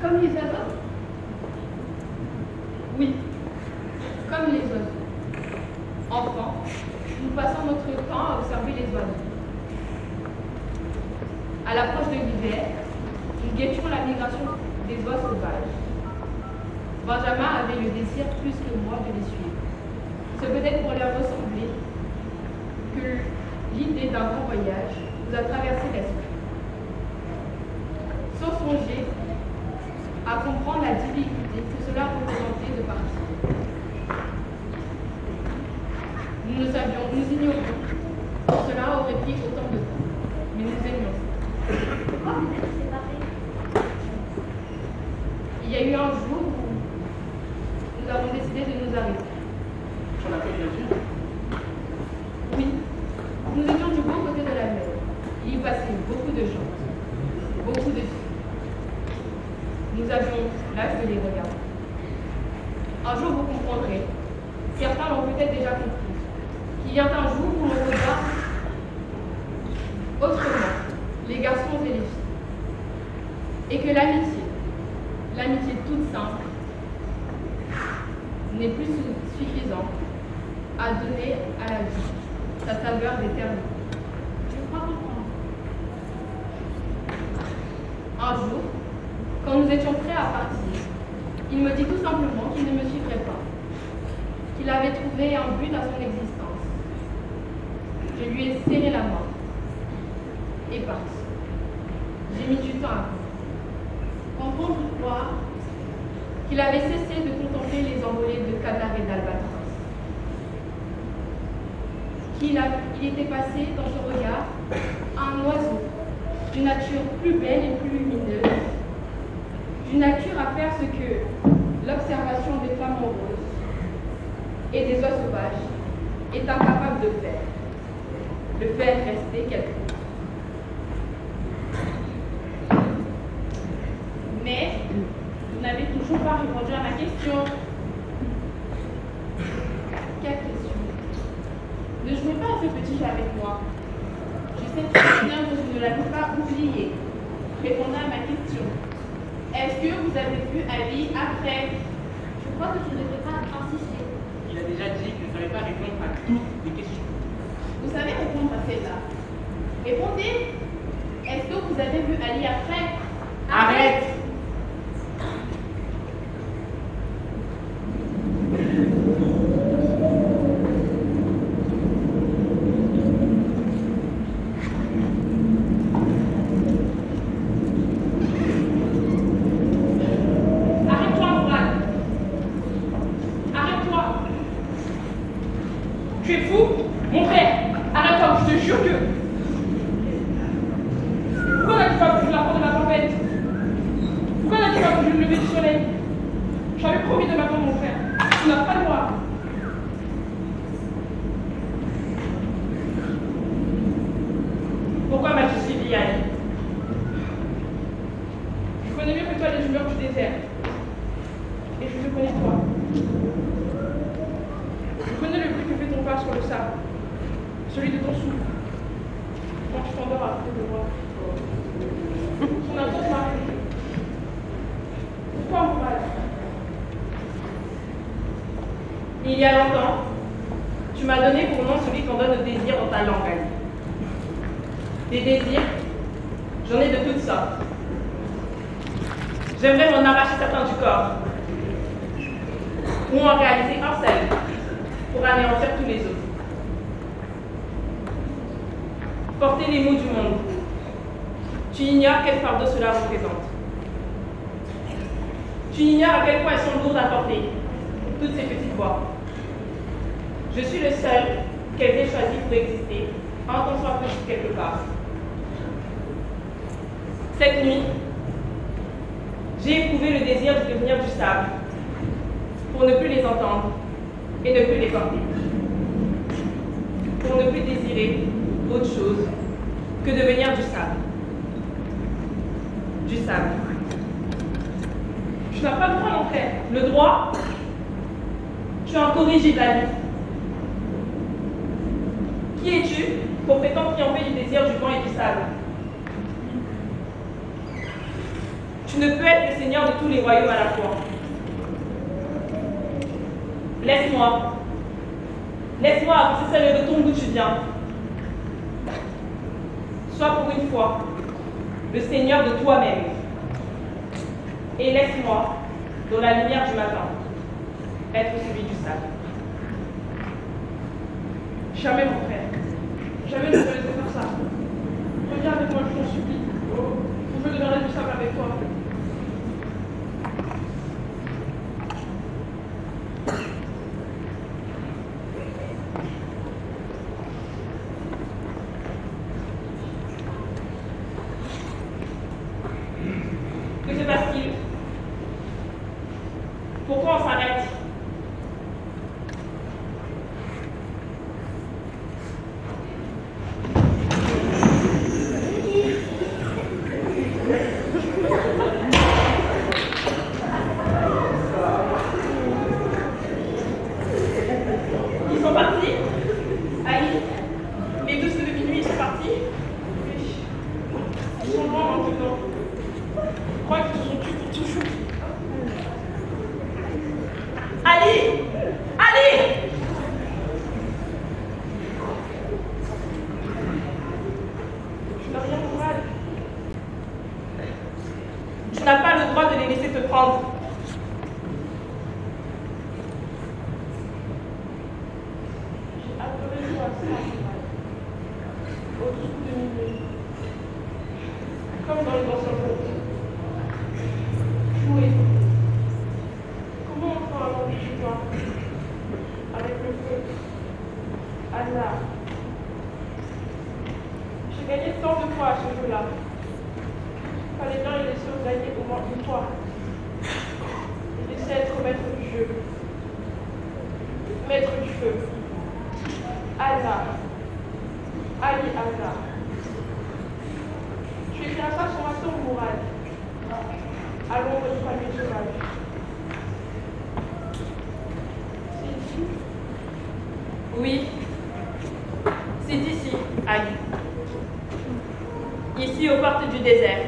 Comme les oiseaux? Oui, comme les oiseaux. Enfants, nous passons notre temps à observer les oiseaux. À l'approche de l'hiver, nous guettions la migration des oies sauvages. Benjamin avait le désir plus que moi de les suivre. C'est peut-être pour leur ressembler que l'idée d'un grand voyage nous a traversé l'esprit. Sans songer à comprendre la difficulté que cela représentait de partir. Nous ignorions que cela aurait pris autant de temps, mais nous aimions. Pourquoi vous êtes séparés? Il y a eu un jour où nous avons décidé de nous arrêter. Sur la côte d'Azur? Oui, nous étions du beau côté de la mer. Il y passait beaucoup de gens, beaucoup de filles. Nous avions l'âge de les regarder. Un jour, vous comprendrez, certains l'ont peut-être déjà compris, qu'il vient un jour où l'on regarde autrement les garçons et les filles. Et que l'amitié toute simple, n'est plus suffisante à donner à la vie sa saveur d'éternité. Je crois comprendre. Un jour, quand nous étions prêts à partir, il me dit tout simplement qu'il ne me suivrait pas, qu'il avait trouvé un but à son existence. Je lui ai serré la main et parti. J'ai mis du temps à comprendre quoi qu'il avait cessé de contempler les envolées de canards et d'albatros. Il était passé dans son regard un oiseau d'une nature plus belle et plus lumineuse, d'une nature à faire ce que l'observation des femmes roses et des oies sauvages est incapable de faire, de faire rester quelque chose. Mais vous n'avez toujours pas répondu à ma question. Quelle question? Ne jouez pas à ce petit jeu avec moi. Je sais très bien que je ne l'avais pas oublié. Répondez à ma question. Est-ce que vous avez vu Ali après? Je crois que tu ne devrais pas insister. Il a déjà dit qu'il ne savait pas répondre à toutes les questions. Vous savez répondre à celle-là. Répondez. Est-ce que vous avez vu Ali après? Arrête! Tu es fou? Mon frère, arrête-toi, je te jure que... Pourquoi n'as-tu pas voulu la porte de la tempête? Pourquoi n'as-tu pas voulu le lever du soleil? J'avais promis de m'attendre, mon frère. Tu n'as pas le droit. Pourquoi m'as-tu suivi, Ali? Je connais mieux que toi les humeurs du désert. Et je te connais toi. Je connais le bruit que fait ton pas sur le sable, celui de ton souffle, quand tu t'endors à côté de moi. Ton absence m'a réveillé. Pourquoi mon mal? Il y a longtemps, tu m'as donné pour nom celui qu'on donne au désir dans ta langue, Ali. Des désirs, j'en ai de toutes sortes. J'aimerais m'en arracher certains du corps, ou en réaliser un seul, pour anéantir tous les autres. Porter les maux du monde. Tu ignores quel fardeau cela représente. Tu ignores à quel point elles sont lourdes à porter, toutes ces petites voix. Je suis le seul qu'elles aient choisi pour exister, en qu'on soit petit quelque part. Cette nuit, j'ai éprouvé le désir de devenir du sable, pour ne plus les entendre et ne plus les porter. Pour ne plus désirer autre chose que devenir du sable. Du sable. Tu n'as pas le droit, mon frère. Le droit, tu es incorrigible à vie. Qui es-tu pour prétendre triompher du désir du vent et du sable? Tu ne peux être le seigneur de tous les royaumes à la fois. Laisse-moi. Laisse-moi avancer celle de ton d'où tu viens. Sois pour une fois le Seigneur de toi-même. Et laisse-moi, dans la lumière du matin, être celui du sable. Jamais, mon frère. Jamais ne te laisser faire ça. Reviens avec moi, je t'en supplie. Je veux devenir du sable avec toi. Que se passe-t-il? Pourquoi on s'arrête? Ils sont partis? Ali? Mes deux ceux de minuit, ils sont partis? Ils sont loin maintenant. Je crois qu'ils se sont tués pour toujours. Ali! Ali! Tu n'as rien de mal. Tu n'as pas le droit de les laisser te prendre. J'ai adoré jouer à ça. Au-dessous de minuit. Comme dans les anciens contes. Jouer. Comment on fait un long du pain? Avec le feu. Hasard. J'ai gagné tant de fois à ce jeu-là. Fallait bien les laisser gagner au moins une fois. Et laisser être maître du jeu. Maître du feu. Hasard. Ali Hasard. Tu écriras ça sur ma tombe, Mourad. À l'ombre du palmier sauvage. C'est ici. Oui, c'est ici, Ali. Ici, aux portes du désert,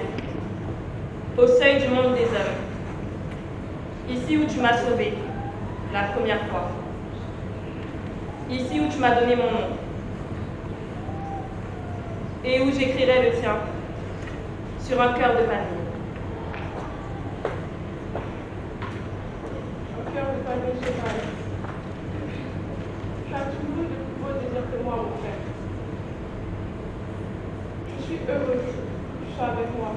au seuil du monde des hommes. Ici où tu m'as sauvé, la première fois. Ici où tu m'as donné mon nom. Et où j'écrirai le tien, sur un cœur de palmier. Un cœur de palmier sauvage. Tu as toujours de plus beaux désirs que moi, mon frère. Je suis heureux que tu sois avec moi.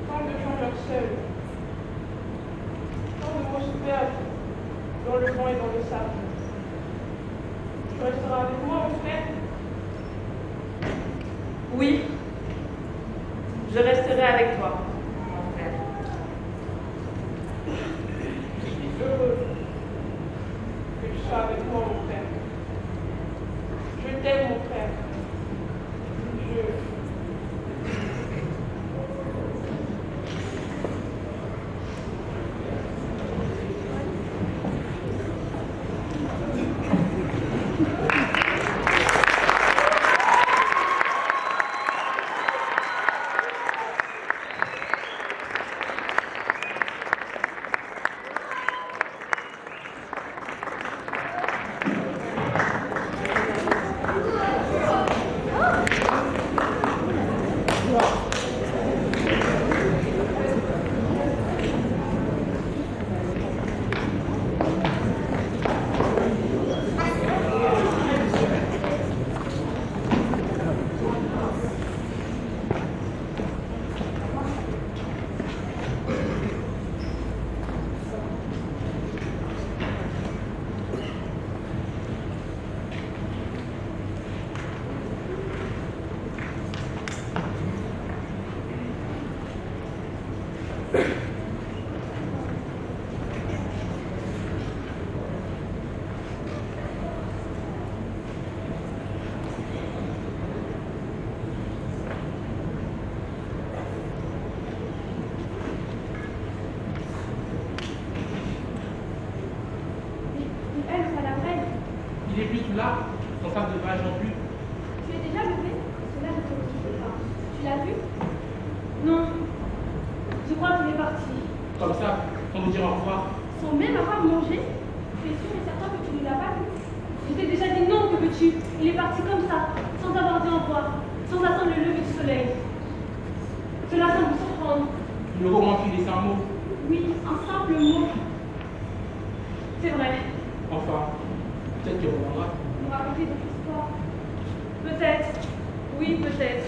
Tant de gens meurent seuls. Tant de mots se perdent dans le vent et dans le sable. Tu resteras avec moi, mon frère? Oui, je resterai avec toi, mon frère. Je suis heureux que tu sois avec moi, mon frère. Je t'aime, mon frère. Il est plus tout là, son sac de rage non plus. Tu es déjà levé? Cela ne te retrouve pas. Tu l'as vu? Non. Je crois qu'il est parti. Comme ça, sans nous dire au revoir. Sans même avoir mangé? Tu es sûr et certain que tu ne l'as pas vu? Je t'ai déjà dit non, que veux-tu? Il est parti comme ça, sans avoir dit au revoir, sans attendre le lever du soleil. Cela semble vous surprendre. Le roman qui laisse un mot. Oui, un simple mot. C'est vrai. Enfin, peut-être qu'il reviendra. Vous racontez votre histoire. Peut-être. Oui, peut-être.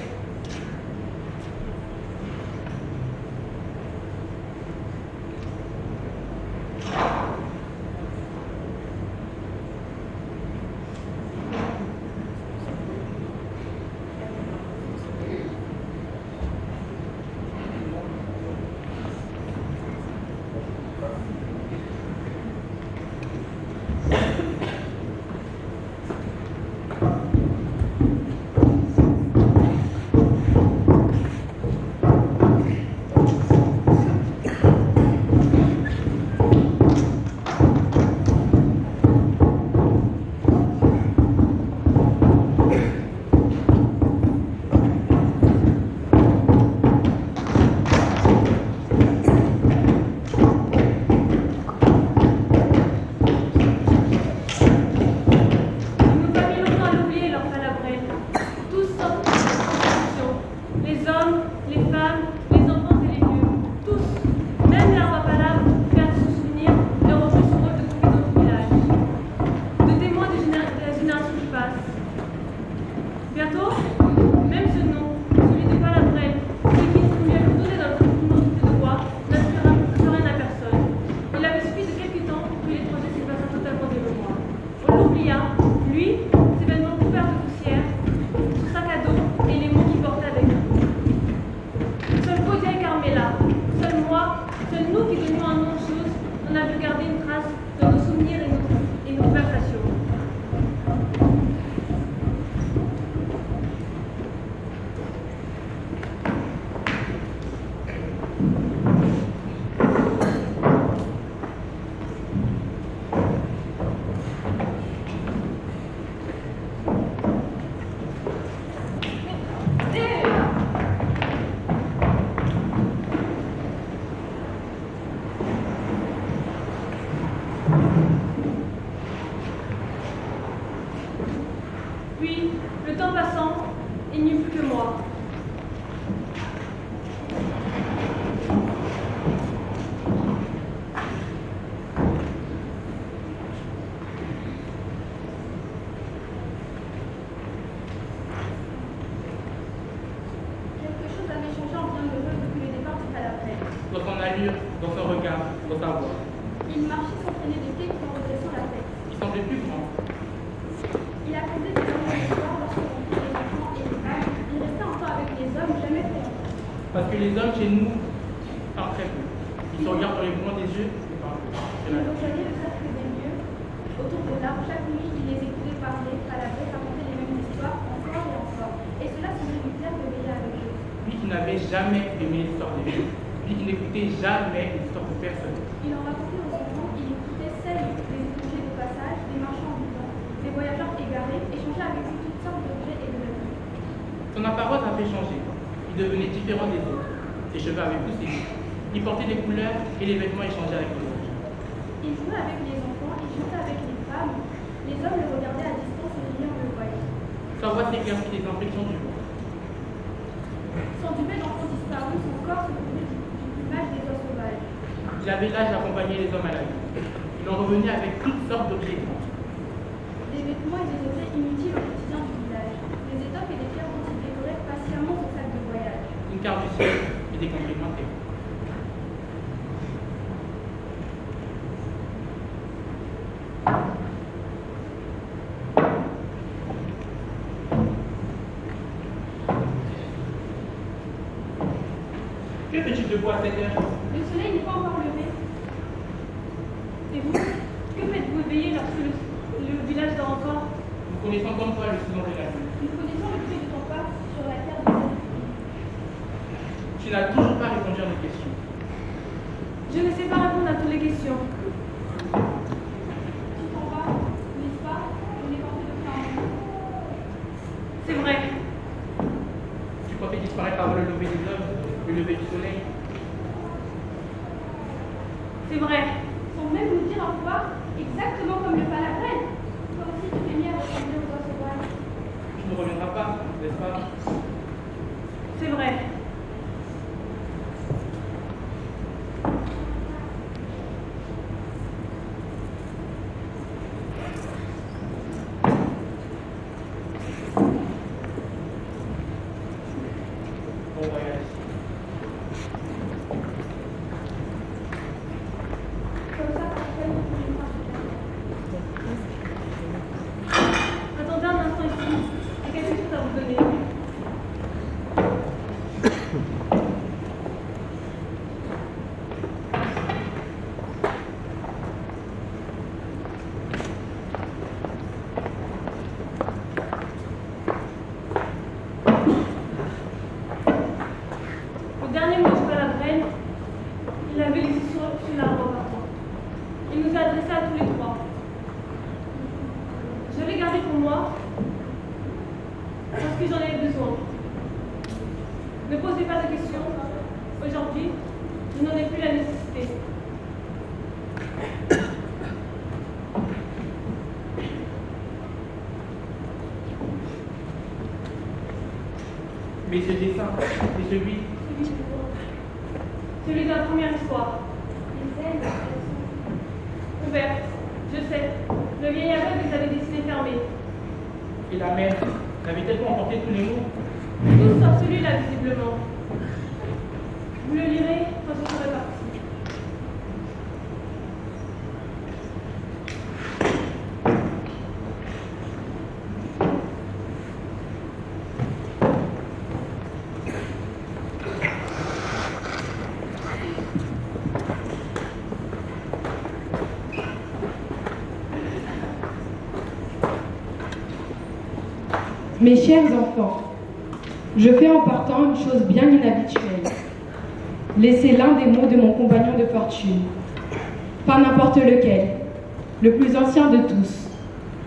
Puis, le temps passant, il n'y eut plus que moi. Quelque chose avait changé en bien heureux depuis le départ du Calafel. Dans son allure, dans son regard, dans sa voix. Il marchait sans traîner de pied tout en redressant la tête. Il semblait plus grand. Il racontait des moments de soir lorsque l'on prit les enfants et les femmes. Il restait encore avec les hommes, jamais trop longtemps. Parce que les hommes chez nous parlent très peu. Ils se regardent dans les coins des yeux et parlent peu. C'est Il la rejoignait le cercle des lieux. Autour de l'arbre, chaque nuit, il les écoutait parler, à la paix, raconter les mêmes histoires, encore et encore. Et cela semblait lui plaire de veiller avec eux. Lui qui n'avait jamais aimé l'histoire des gens. Lui qui n'écoutait jamais l'histoire de personne. Il en racontait aux enfants, il écoutait celles des étrangers de passage, des marchands ambulants, des voyageurs égarés, échangeait avec eux toutes sortes d'objets et de vêtements. Son apparence avait changé. Il devenait différent des autres. Ses cheveux avaient poussé. Il portait des couleurs et les vêtements échangeaient avec les autres. Il jouait avec les enfants, il chantait avec les femmes. Les hommes le regardaient à distance et riaient en le voyant. Sa voix s'éclaircit des inflexions du vent. Son duvet d'enfant disparu, son corps se couvrait du plumage des oies sauvages. Il avait l'âge d'accompagner les hommes à la vie. Il en revenait avec toutes sortes d'objets étranges. Des vêtements et des objets inutiles au quotidien du village. Des étoffes et des pierres dont il décorait patiemment son sac de voyage. Une carte du ciel et des compliments terribles. Que fais-tu debout à cette heure? Le soleil n'est pas encore levé. Et vous, que faites-vous éveiller lorsque le village dort encore? Nous connaissons comme toi le silence de la nuit. Nous connaissons le bruit de ton pas sur la terre de la nuit. Tu n'as toujours pas répondu à nos questions. Je ne sais pas répondre à toutes les questions. Tu t'en vas, n'est-ce pas? Je n'ai pas fait de plan. C'est vrai. Tu comptais disparaître avant le lever des hommes, le lever du soleil. C'est vrai. Sans même nous dire au revoir, exactement comme le palabrel. Toi aussi tu t'es mis à ressembler aux oies sauvages. Tu ne reviendras pas, n'est-ce pas? C'est vrai. si j'en ai besoin. Ne posez pas de questions. Aujourd'hui, je n'en ai plus la nécessité. Mais ce dessin, c'est celui. Celui de la première histoire. Les ailes, elles sont... Ouvertes, je sais. Le vieil aveugle les avait dessinées fermées. Et la mère, l'avait-elle pas emporté tous les mots? Tout sauf celui-là, visiblement. Vous le lirez quand je serai parti. Mes chers enfants, je fais en partant une chose bien inhabituelle. Laisser l'un des mots de mon compagnon de fortune. Pas n'importe lequel, le plus ancien de tous,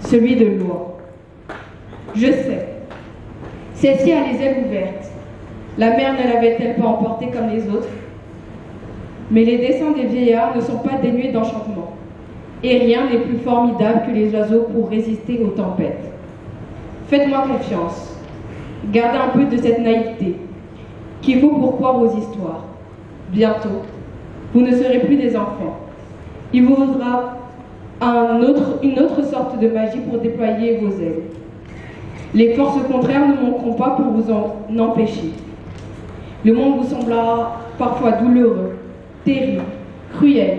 celui de loi. Je sais, celle-ci a les ailes ouvertes. La mer ne l'avait-elle pas emportée comme les autres? Mais les dessins des vieillards ne sont pas dénués d'enchantement. Et rien n'est plus formidable que les oiseaux pour résister aux tempêtes. Faites-moi confiance. Gardez un peu de cette naïveté qu'il faut pour croire aux histoires. Bientôt, vous ne serez plus des enfants. Il vous faudra une autre sorte de magie pour déployer vos ailes. Les forces contraires ne manqueront pas pour vous en empêcher. Le monde vous semblera parfois douloureux, terrible, cruel,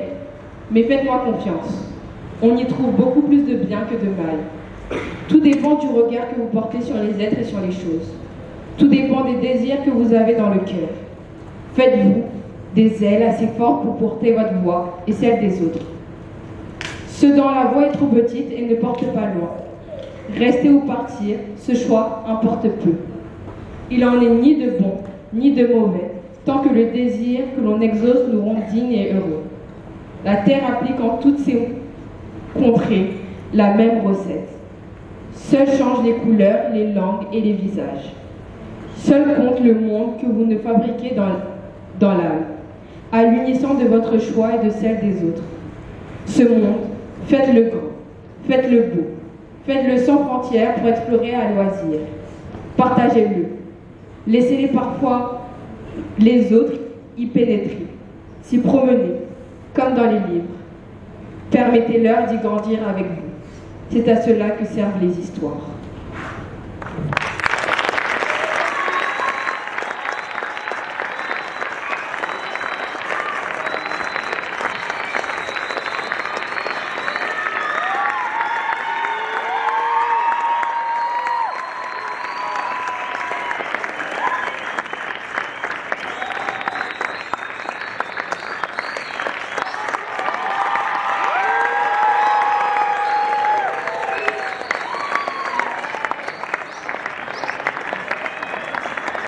mais faites-moi confiance. On y trouve beaucoup plus de bien que de mal. Tout dépend du regard que vous portez sur les êtres et sur les choses. Tout dépend des désirs que vous avez dans le cœur. Faites-vous des ailes assez fortes pour porter votre voix et celle des autres. Ceux dont la voix est trop petite et ne porte pas loin. Rester ou partir, ce choix importe peu. Il en est ni de bon, ni de mauvais, tant que le désir que l'on exauce nous rend dignes et heureux. La terre applique en toutes ses contrées la même recette. Seul changent les couleurs, les langues et les visages. Seul compte le monde que vous ne fabriquez dans l'âme, à l'unisson de votre choix et de celle des autres. Ce monde, faites-le grand, faites-le beau, faites-le sans frontières pour explorer à loisir. Partagez-le. Laissez-les parfois les autres y pénétrer, s'y promener, comme dans les livres. Permettez-leur d'y grandir avec vous. C'est à cela que servent les histoires.